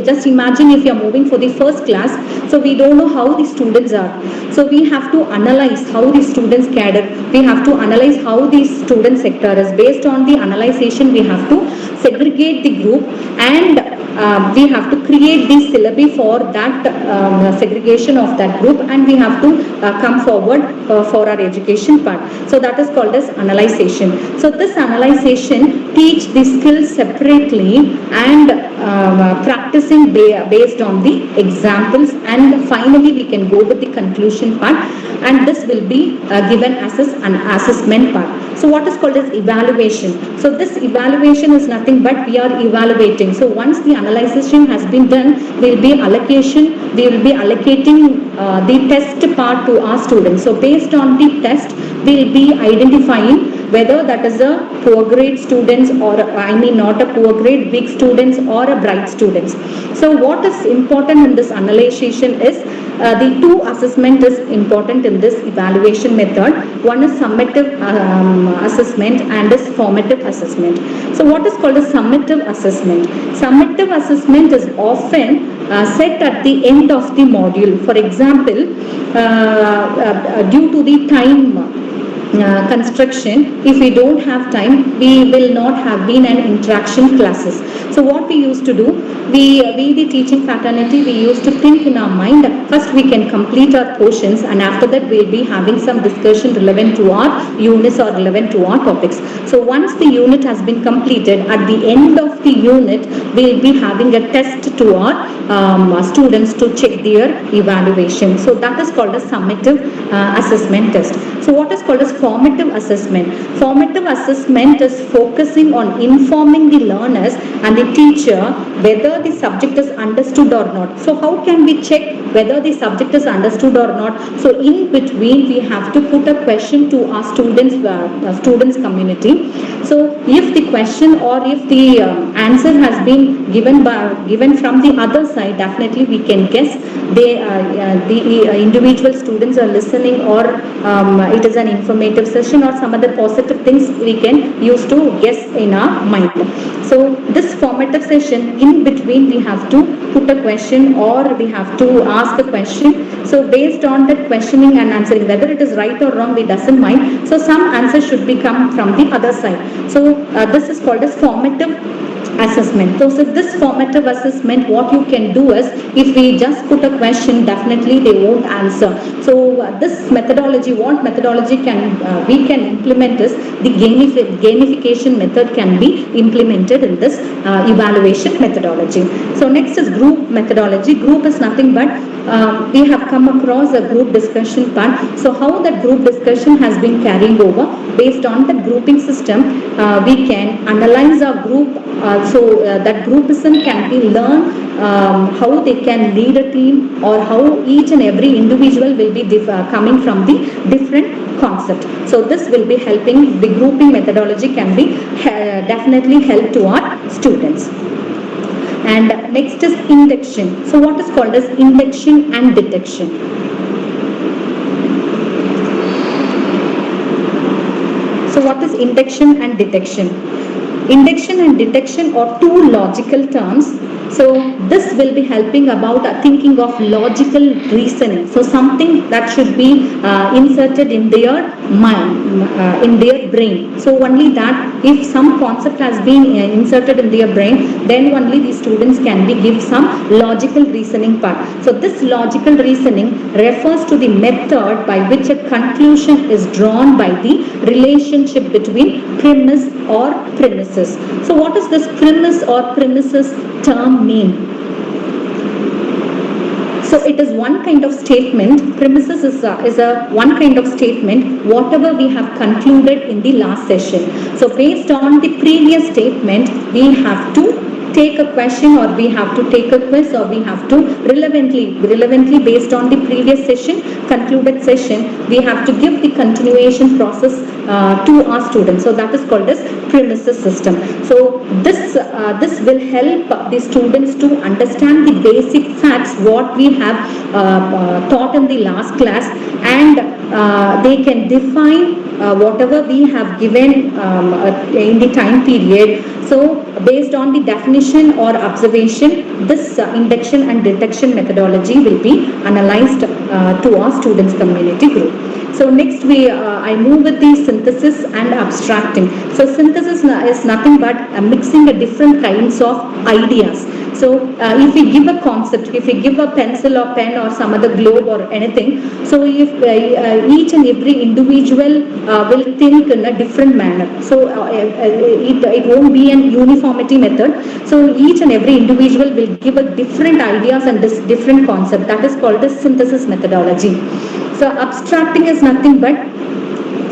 just imagine if you are moving for the first class, so we don't know how the students are. So we have to analyze how the students cadre, we have to analyze how the student sector is. Based on the analyzation, we have to segregate the group, and we have to create the syllabi for that segregation of that group, and we have to come forward for our education part. So that is called as analyzation. So this analyzation teach the skills separately, and practicing based on the examples, and finally we can go with the conclusion part, and this will be given as an assessment part. So what is called as evaluation? So this evaluation is nothing but we are evaluating. So once the analyzation has been done, we will be allocating the test part to our students. So based on the test, we will be identifying whether that is a poor grade students or not a poor grade, weak students or a bright students. So what is important in this analyzation is the two assessment is important in this evaluation method. One is summative assessment and is formative assessment. So what is called a summative assessment? Summative assessment is often set at the end of the module. For example, due to the time construction, if we don't have time, we will not have been an interaction classes. So what we used to do, we the teaching fraternity, we used to think in our mind, first we can complete our portions and after that we'll be having some discussion relevant to our units or relevant to our topics. So once the unit has been completed, at the end of the unit, we'll be having a test to our students to check their evaluation. So that is called a summative assessment test. So what is called as formative assessment? Formative assessment is focusing on informing the learners and the teacher whether the subject is understood or not. So how can we check whether the subject is understood or not? So in between, we have to put a question to our students community. So if the question or if the answer has been given from the other side, definitely we can guess the individual students are listening, or it is an informative session or some other positive things we can use to guess in our mind. So this formative session, in between we have to put a question or we have to ask a question. So based on that questioning and answering, whether it is right or wrong, we doesn't mind. So some answer should be come from the other side. So this is called as formative assessment. So this formative assessment, what you can do is, if we just put a question, definitely they won't answer. So this methodology, what methodology can we can implement is the gamification method can be implemented in this evaluation methodology. So next is group methodology. Group is nothing but we have come across a group discussion part. So how that group discussion has been carrying over, based on the grouping system, we can analyze our group. That groupism can be learned how they can lead a team, or how each and every individual will be coming from the different concept. So this will be helping, the grouping methodology can be definitely help to our students. And next is induction. So what is called as induction and detection? So what is induction and detection? Induction and detection are two logical terms. So this will be helping about thinking of logical reasoning. So something that should be inserted in their mind, in their brain. So only that, if some concept has been inserted in their brain, then only the students can be give some logical reasoning part. So this logical reasoning refers to the method by which a conclusion is drawn by the relationship between premise or premises. So what is this premise or premises term mean? So it is one kind of statement. Premises is a one kind of statement, whatever we have concluded in the last session. So based on the previous statement, we have to take a question, or we have to take a quiz, or we have to relevantly based on the previous session, concluded session, we have to give the continuation process to our students. So that is called as premises system. So this will help the students to understand the basic facts what we have taught in the last class, and they can define whatever we have given in the time period. So based on the definition or observation, this induction and detection methodology will be analyzed to our students community group. So next I move with the synthesis and abstracting. So synthesis is nothing but mixing a different kinds of ideas. So if we give a concept, if we give a pencil or pen or some other globe or anything, so if each and every individual will think in a different manner. So it won't be an uniformity method. So each and every individual will give a different ideas and this different concept. That is called the synthesis methodology. So abstracting is nothing but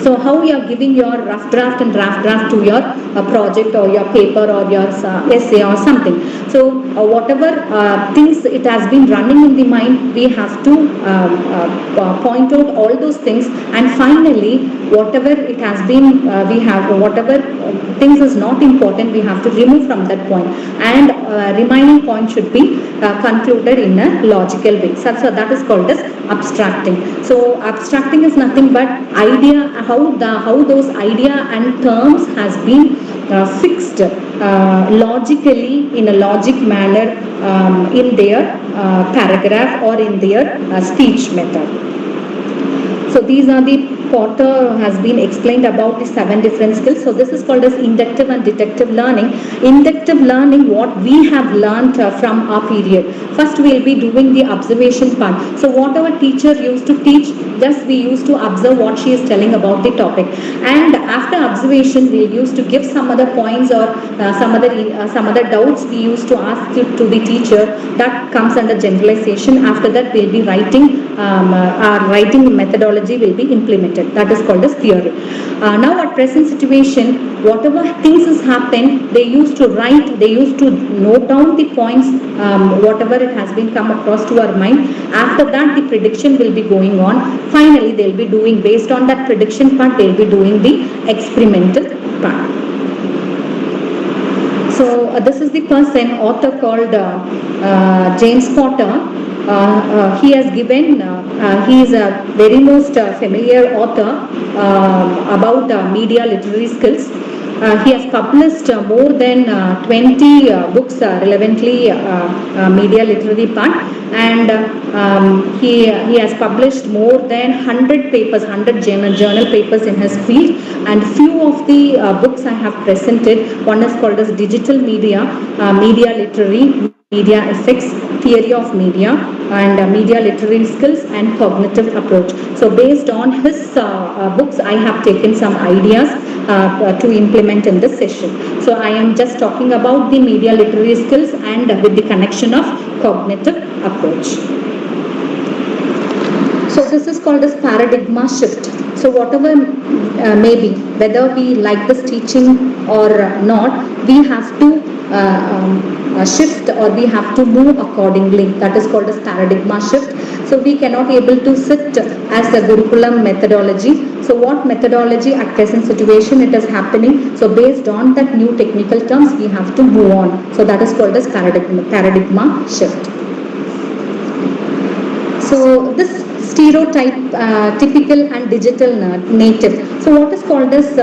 So how you are giving your rough draft and draft to your project or your paper or your essay or something. So whatever things it has been running in the mind, we have to point out all those things, and finally whatever it has been we have whatever things is not important, we have to remove from that point, and remaining point should be concluded in a logical way. So that is called as abstracting. So abstracting is nothing but idea, how those idea and terms has been fixed logically in a logic manner in their paragraph or in their speech method. So these are the Potter has been explained about the 7 different skills. So this is called as inductive and deductive learning. Inductive learning, what we have learned from our period. First we will be doing the observation part. So whatever teacher used to teach, just we used to observe what she is telling about the topic. And after observation, we used to give some other points or some other doubts we used to ask to the teacher. That comes under generalization. After that, we will be writing, our writing methodology will be implemented. That is called as theory. Now at present situation, whatever things has happened, they used to write, they used to note down the points, whatever it has been come across to our mind. After that, the prediction will be going on. Finally, they will be doing, based on that prediction part, they will be doing the experimental part. So this is the person, author called James Potter. He has given, he is a very most familiar author about media literary skills. He has published more than 20 books relevantly media literary part, and he has published more than 100 papers, 100 journal papers in his field, and few of the books I have presented. One is called as Digital Media, Media Literary, Media Effects, Theory of Media, and Media Literary Skills and Cognitive Approach. So based on his books, I have taken some ideas to implement in this session. So I am just talking about the media literary skills and with the connection of cognitive approach. So this is called as paradigm shift. So whatever may be, whether we like this teaching or not, we have to shift or we have to move accordingly. That is called as paradigm shift. So we cannot able to sit as a Gurukulam methodology. So what methodology at present situation it is happening. So based on that new technical terms, we have to move on. So that is called as paradigm shift. So this stereotype, typical and digital native. So what is called as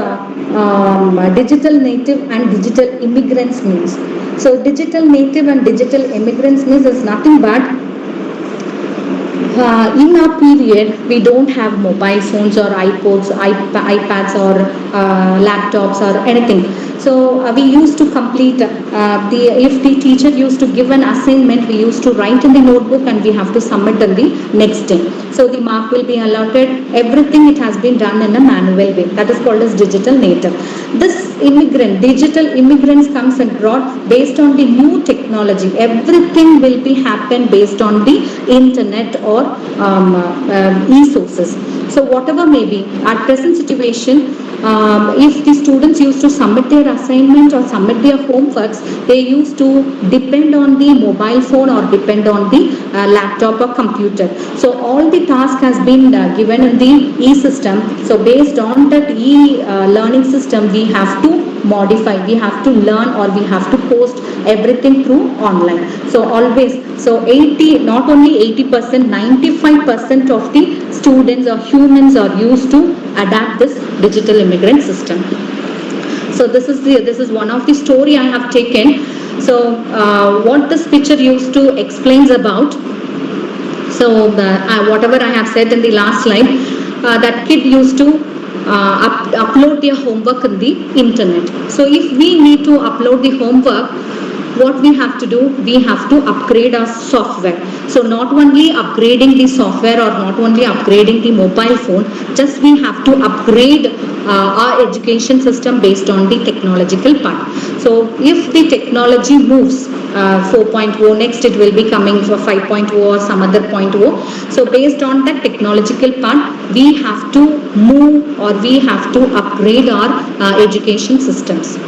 digital native and digital immigrants means. So digital native and digital immigrants means is nothing but in our period we don't have mobile phones or iPods, iPads or laptops or anything. So we used to complete if the teacher used to give an assignment, we used to write in the notebook and we have to submit on the next day. So the mark will be allotted. Everything it has been done in a manual way. That is called as digital native. This digital immigrants comes and brought based on the new technology. Everything will be happen based on the internet or e-sources. So whatever may be, at present situation, if the students used to submit their assignment or submit their homeworks, they used to depend on the mobile phone or depend on the laptop or computer. So all the task has been given in the e-system. So based on that e-learning system, we have to modify, we have to learn, or we have to post everything through online. So always, so 80, not only 80%, 95% of the students or humans are used to adapt this digital immigrant system. So this is one of the story I have taken. So what this picture used to explains about. So whatever I have said in the last slide, that kid used to upload their homework on the internet. So if we need to upload the homework, what we have to do, we have to upgrade our software. So not only upgrading the software or not only upgrading the mobile phone, just we have to upgrade our education system based on the technological part. So if the technology moves 4.0, next it will be coming for 5.0 or some other 0.0. So based on that technological part, we have to move or we have to upgrade our education systems.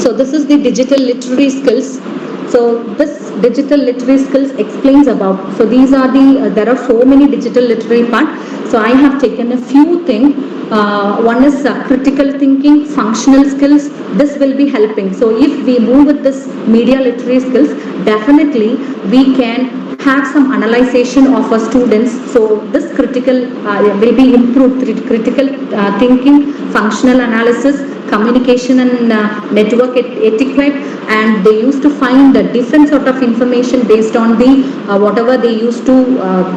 So this is the digital literary skills. So this digital literary skills explains about, so these are the, there are so many digital literary part. So I have taken a few things. One is critical thinking, functional skills. This will be helping. So if we move with this media literary skills, definitely we can have some analyzation of our students. So this critical will be improved. Critical thinking, functional analysis, communication and network etiquette, and they used to find a different sort of information based on the whatever they used to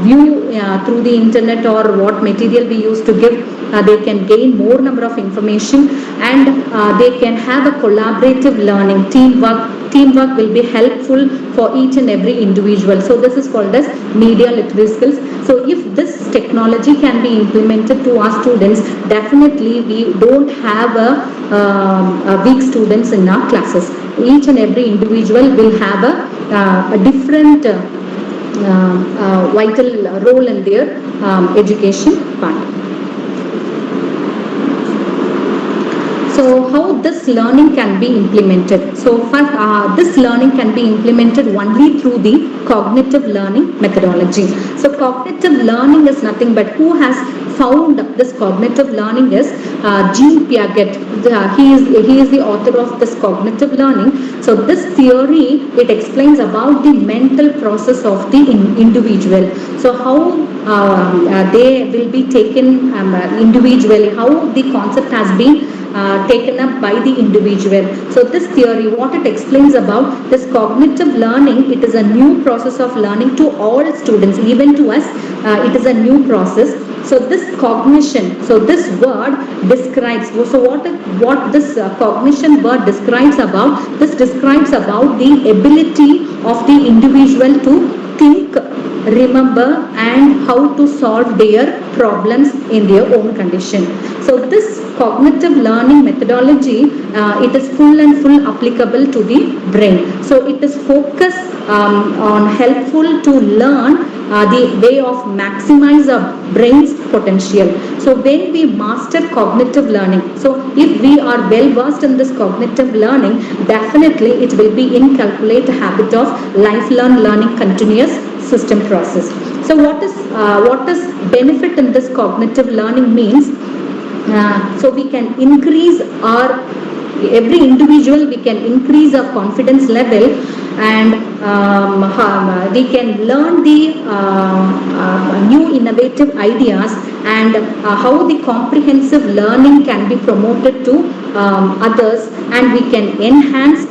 view through the internet or what material we used to give. They can gain more number of information, and they can have a collaborative learning. Teamwork will be helpful for each and every individual. So this is called as media literacy skills. So if this technology can be implemented to our students, definitely we don't have a weak students in our classes. Each and every individual will have a different vital role in their education part. So how this learning can be implemented? So this learning can be implemented only through the cognitive learning methodology. So cognitive learning is nothing but, who has found this cognitive learning is Jean Piaget. He is the author of this cognitive learning. So this theory, it explains about the mental process of the individual. So how they will be taken individually, how the concept has been taken up by the individual. So this theory, what it explains about this cognitive learning, it is a new process of learning to all students, even to us, it is a new process. So this cognition, so this word describes, so what this cognition word describes about, this describes about the ability of the individual to think, remember, and how to solve their problems in their own condition. So this cognitive learning methodology, it is full applicable to the brain. So it is focused on helpful to learn the way of maximize our brain's potential. So when we master cognitive learning, so if we are well versed in this cognitive learning, definitely it will be incalculate habit of lifelong learning continuous system process. So what is benefit in this cognitive learning means, so we can increase our, every individual, we can increase our confidence level, and we can learn the new innovative ideas, and how the comprehensive learning can be promoted to others, and we can enhance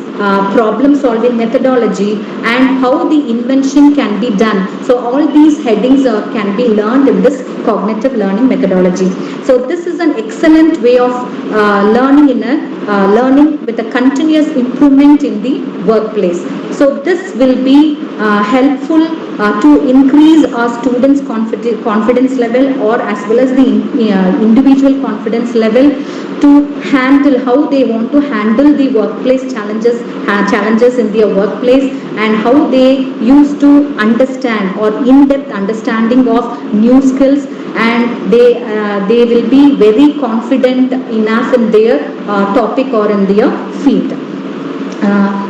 problem solving methodology, and how the invention can be done. So all these headings can be learned in this cognitive learning methodology. So this is an excellent way of learning in a learning with a continuous improvement in the workplace. So this will be helpful to increase our students' confidence level, or as well as the individual confidence level, to handle how they want to handle the workplace challenges in their workplace, and how they used to understand or in-depth understanding of new skills, and they will be very confident enough in their topic or in their field.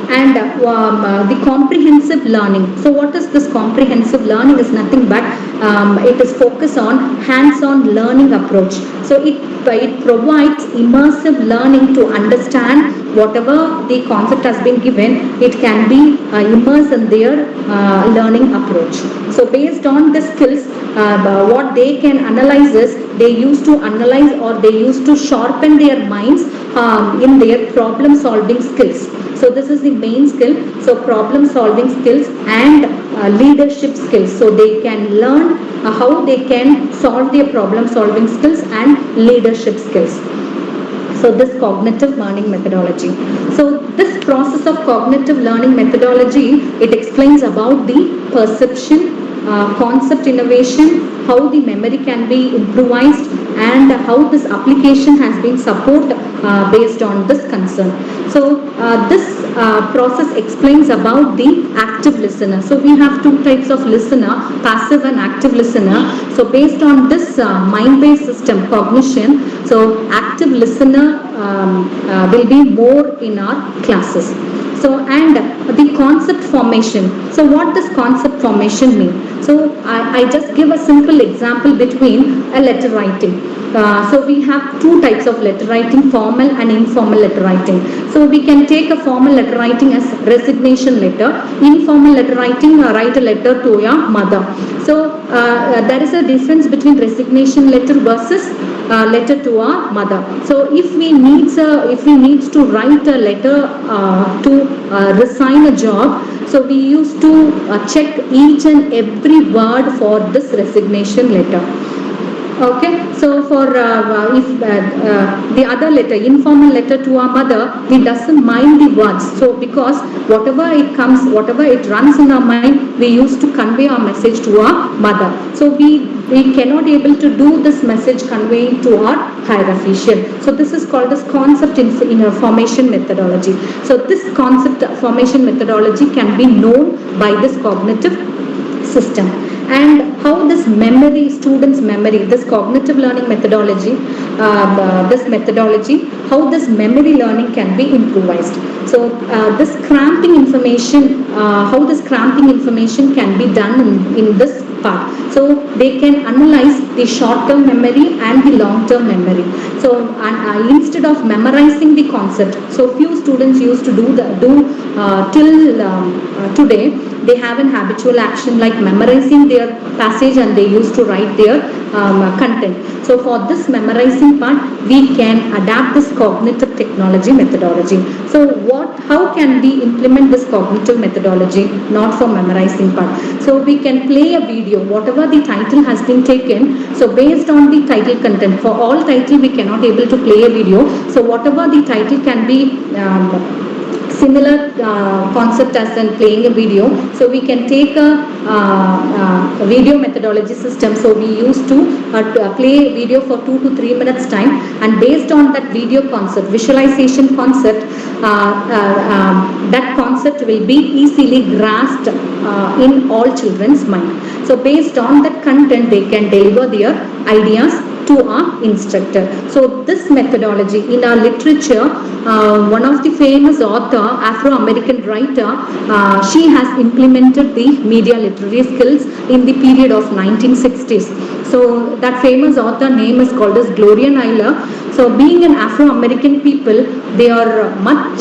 And the comprehensive learning. So what is this comprehensive learning? Is nothing but it is focused on hands-on learning approach. So it provides immersive learning to understand whatever the concept has been given. It can be immersed in their learning approach. So based on the skills, what they can analyze is, they used to analyze or they used to sharpen their minds in their problem solving skills. So this is the main skill. So problem solving skills and leadership skills. So they can learn how they can solve their problem solving skills and leadership skills. So this cognitive learning methodology. So this process of cognitive learning methodology, it explains about the perception, concept innovation, how the memory can be improvised, and how this application has been support based on this concern. So this process explains about the active listener. So we have two types of listener, passive and active listener. So based on this mind-based system cognition, so active listener will be more in our classes. So, and the concept formation. So what does concept formation mean? So I just give a simple example between a letter writing. So we have two types of letter writing, formal and informal letter writing. So we can take a formal letter writing as resignation letter. Informal letter writing, write a letter to your mother. So there is a difference between resignation letter versus letter to our mother. So if we need to write a letter to resign a job, so we used to check each and every word for this resignation letter. Okay, so for if the other letter, informal letter to our mother, we doesn't mind the words. So because whatever it comes, whatever it runs in our mind, we used to convey our message to our mother. So we cannot able to do this message conveying to our higher official. So this is called as concept in a formation methodology. So this concept formation methodology can be known by this cognitive system. And how this memory, students' memory, this cognitive learning methodology, how this memory learning can be improvised. So this cramping information, how this cramping information can be done in this part. So they can analyze the short-term memory and the long-term memory. So instead of memorizing the concept, so few students used to do till today, they have an habitual action like memorizing their passage and they used to write their content. So for this memorizing part, we can adapt this cognitive technology methodology. So how can we implement this cognitive methodology, not for memorizing part? So we can play a video, whatever the title has been taken. So based on the title content, for all title we cannot able to play a video. So whatever the title can be similar concept as in playing a video. So we can take a video methodology system. So we used to play video for 2 to 3 minutes time, and based on that video concept, visualization concept, that concept will be easily grasped in all children's mind. So based on that content, they can deliver their ideas to our instructor. So this methodology in our literature, one of the famous author, Afro-American writer, she has implemented the media literary skills in the period of 1960s. So that famous author name is called as Gloria Naylor. So being an Afro-American people, they are much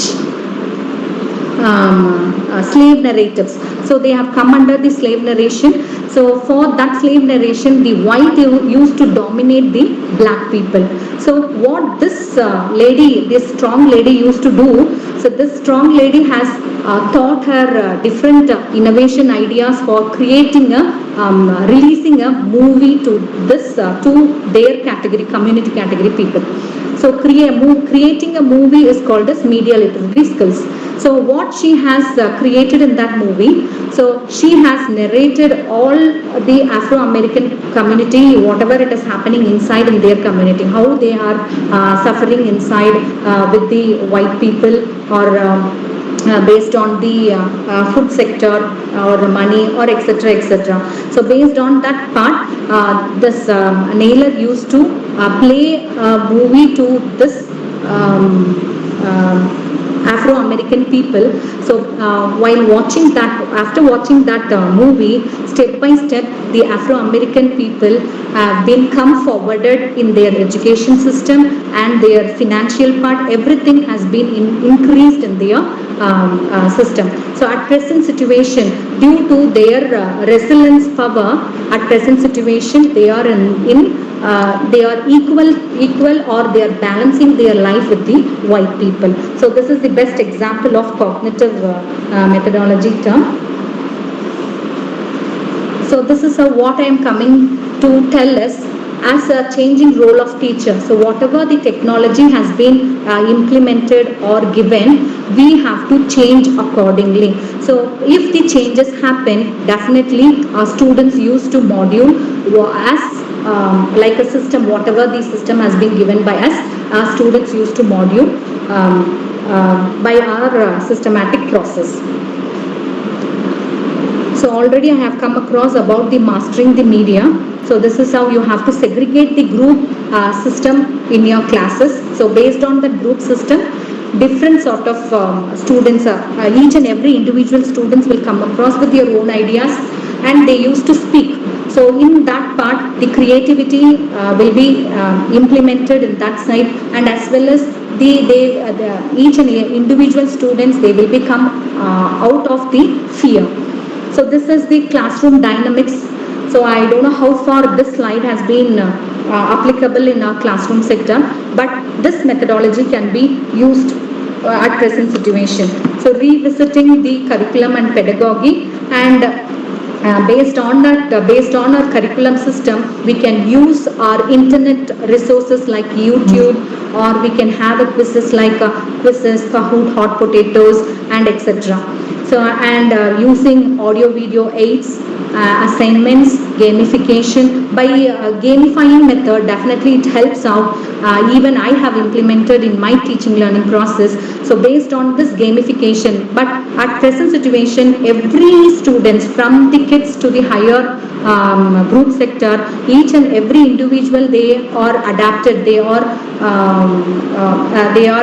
slave narratives. So they have come under the slave narration. So for that slave narration, the white used to dominate the black people. So what this strong lady used to do, so this strong lady has taught her different innovation ideas for creating releasing a movie to their category, community category people. So creating a movie is called as media literary skills. So what she has created in that movie, so she has narrated all the Afro-American community, whatever it is happening inside in their community, how they are suffering inside with the white people, or based on the food sector or money or etc. etc. So based on that part, this Naylor used to play a movie to this Afro-American people. So while watching that, after watching that movie, step by step, the Afro-American people have been come forwarded in their education system and their financial part. Everything has been increased in their system. So at present situation, due to their resilience power, at present situation, they are they are equal or they are balancing their life with the white people. So this is the best example of cognitive methodology term. So this is what I am coming to tell us as a changing role of teacher. So whatever the technology has been implemented or given, we have to change accordingly. So if the changes happen, definitely our students used to module as like a system, whatever the system has been given by us, our students used to module by our systematic process. So already I have come across about the mastering the media. So this is how you have to segregate the group system in your classes. So based on the group system, different sort of students, each and every individual students will come across with their own ideas and they used to speak. So in that part, the creativity will be implemented in that side, and as well as each and individual students, they will become out of the fear. So this is the classroom dynamics. So I don't know how far this slide has been applicable in our classroom sector, but this methodology can be used at present situation. So revisiting the curriculum and pedagogy, and based on that, based on our curriculum system, we can use our internet resources like YouTube, or we can have a quizzes like quizzes, Kahoot, Hot Potatoes, and etc. So, and using audio video aids, assignments, gamification. By gamifying method, definitely it helps out. Even I have implemented in my teaching learning process. So based on this gamification, but at present situation, every students from the kids to the higher group sector, each and every individual, they are adapted, they are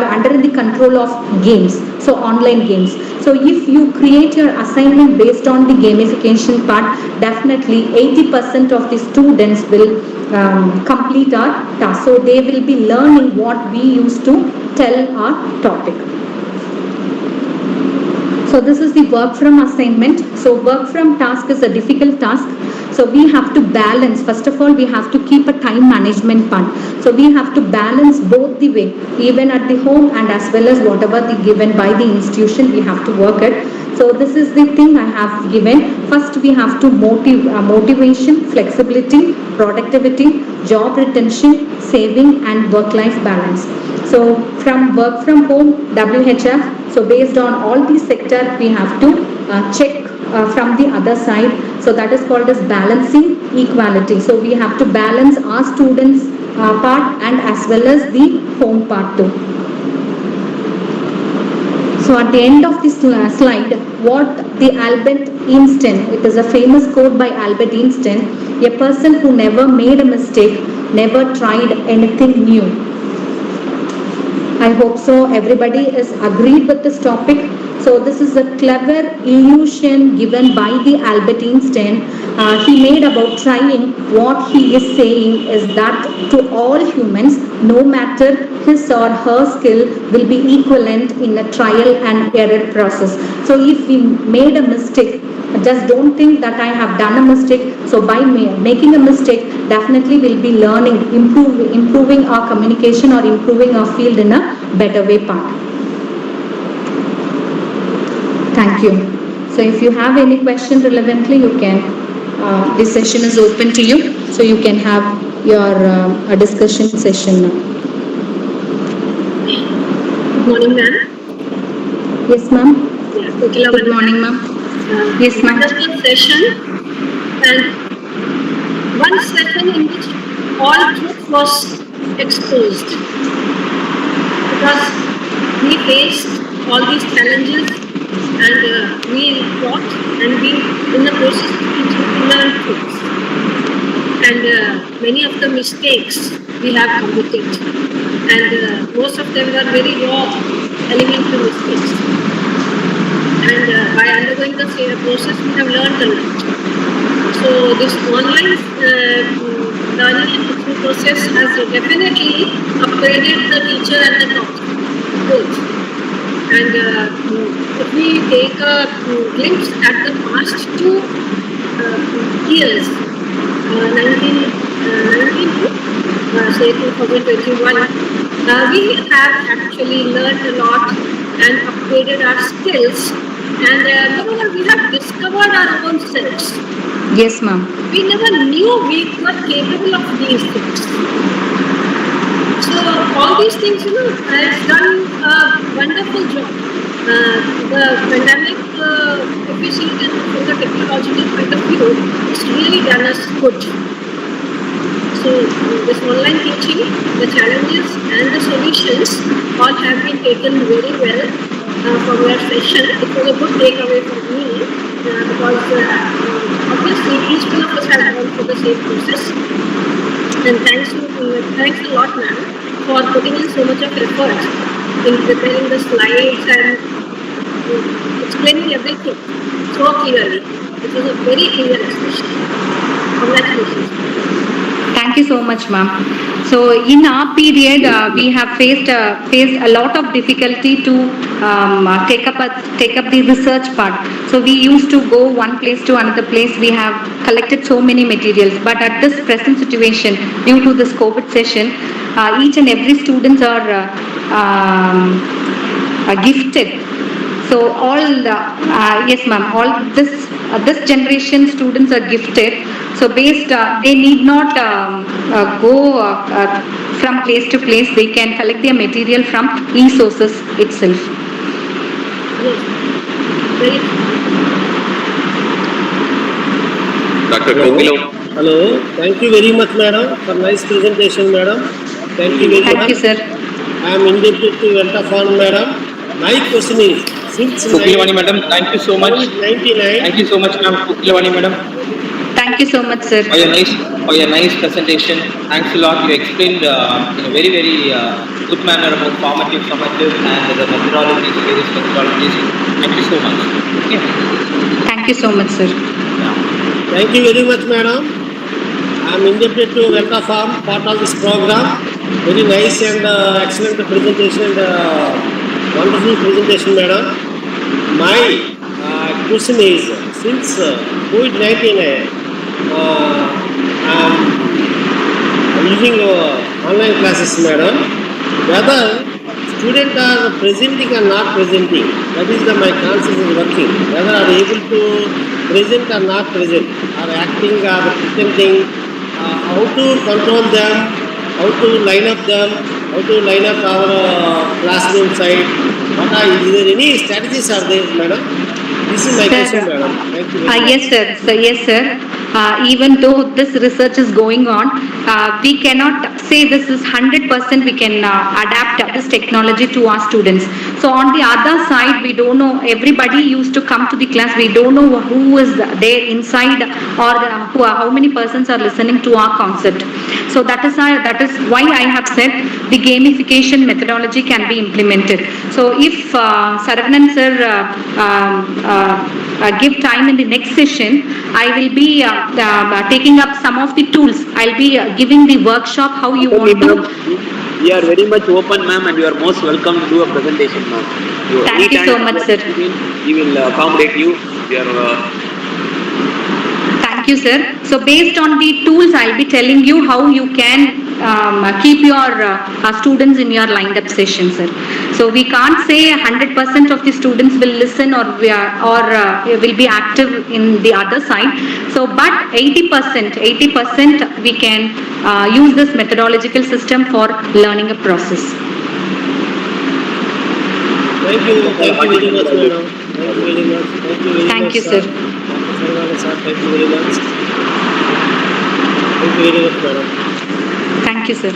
under the control of games, so online games. So if you create your assignment based on the gamification part, definitely 80% of the students will complete our task. So they will be learning what we used to tell our topic. So this is the work from assignment. So work from task is a difficult task. So we have to balance, first of all, we have to keep a time management part. So we have to balance both the way, even at the home and as well as whatever the given by the institution, we have to work it. So this is the thing I have given. First we have to motivation, flexibility, productivity, job retention, saving, and work-life balance. So from work from home, WHF, so based on all these sectors, we have to check from the other side. So that is called as balancing equality. So we have to balance our students part and as well as the home part too. So at the end of this slide, what the Albert Einstein, it is a famous quote by Albert Einstein, a person who never made a mistake, never tried anything new. I hope so everybody is agreed with this topic. So this is a clever illusion given by the Albert Einstein. He made about trying. What he is saying is that to all humans, no matter his or her skill, will be equivalent in a trial and error process. So if we made a mistake, just don't think that I have done a mistake. So by making a mistake, definitely we'll be learning, improving our communication or improving our field in a better way part. Thank you. So if you have any question relevantly, you can, this session is open to you. So you can have your discussion session now. Good morning, ma'am. Yes, ma'am. Yeah, good morning, ma'am. Yes, ma'am. Session, and one session in which all truth was exposed, because we faced all these challenges and we taught and we in the process to learn things, and many of the mistakes we have committed, and most of them were very raw elemental mistakes, and by undergoing the process we have learned a lot. So this online learning and teaching process has definitely upgraded the teacher and the taught both. And if we take a glimpse at the past 2 years, 19 to say 2021, we have actually learned a lot and upgraded our skills, and moreover we have discovered our own selves. Yes, ma'am. We never knew we were capable of these things. So all these things, has done a wonderful job. The pandemic, if we see it from the technological point of view, it's really done us good. So this online teaching, the challenges and the solutions all have been taken very well from your session. It was a good takeaway for me because obviously each one of us has gone through the same process. And thanks a lot, ma'am, for putting in so much of effort in preparing the slides and explaining everything so clearly. It was a very clear explanation. Congratulations. Thank you so much, ma'am. So in our period, we have faced a lot of difficulty to take up the research part. So we used to go one place to another place. We have collected so many materials, but at this present situation, due to this COVID session, each and every students are gifted. So all yes, ma'am. All this generation students are gifted. So they need not go from place to place. They can collect their material from e-sources itself. Yes. Very Dr. Kokilo. Hello. Thank you very much, madam, for nice presentation, madam. Thank you very much. Thank you, sir. I am indebted to Ventafon, madam. My question is, since Kokilawani madam, thank you so much. 1999. Thank you so much, ma'am. Kokilawani madam. Thank you so much, sir. For your nice presentation. Thanks a lot. You explained in a very good manner about formative, summative, and the methodologies, various methodologies. Thank you so much. Okay. Thank you so much, sir. Thank you very much, madam. I am indebted to Ventafon, part of this program. Very nice and excellent presentation and wonderful presentation, madam. My question is, since COVID-19, I am using online classes, madam. Whether students are presenting or not presenting, that is my concept is working. Whether are able to present or not present, or acting or pretending, how to control them, how to line up them, how to line up our classroom side. Is there any strategies are there, madam? This is my question, madam. Thank you very much. Yes, sir. So, yes, sir. Even though this research is going on, we cannot say this is 100% we can adapt this technology to our students. So on the other side, we don't know, everybody used to come to the class, we don't know who is there inside or how many persons are listening to our concept. So that is why I have said the gamification methodology can be implemented. So if Saravanan sir give time in the next session, I will be taking up some of the tools. I'll be giving the workshop how you want to. We are very much open, ma'am, and you are most welcome to do a presentation, ma'am. Thank you so much, sir. We will accommodate you. We are. Thank you, sir. So based on the tools, I'll be telling you how you can keep your students in your lined up session, sir. So we can't say 100% of the students will listen or will be active in the other side. So, but 80% we can use this methodological system for learning a process. Thank you very much, madam. Thank you very much. Thank you, sir. Thank you very much. Thank you very much, madam. Thank you, sir.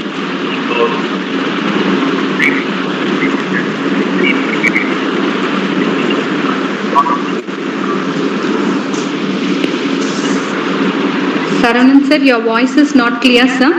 Saravanan sir, your voice is not clear, sir.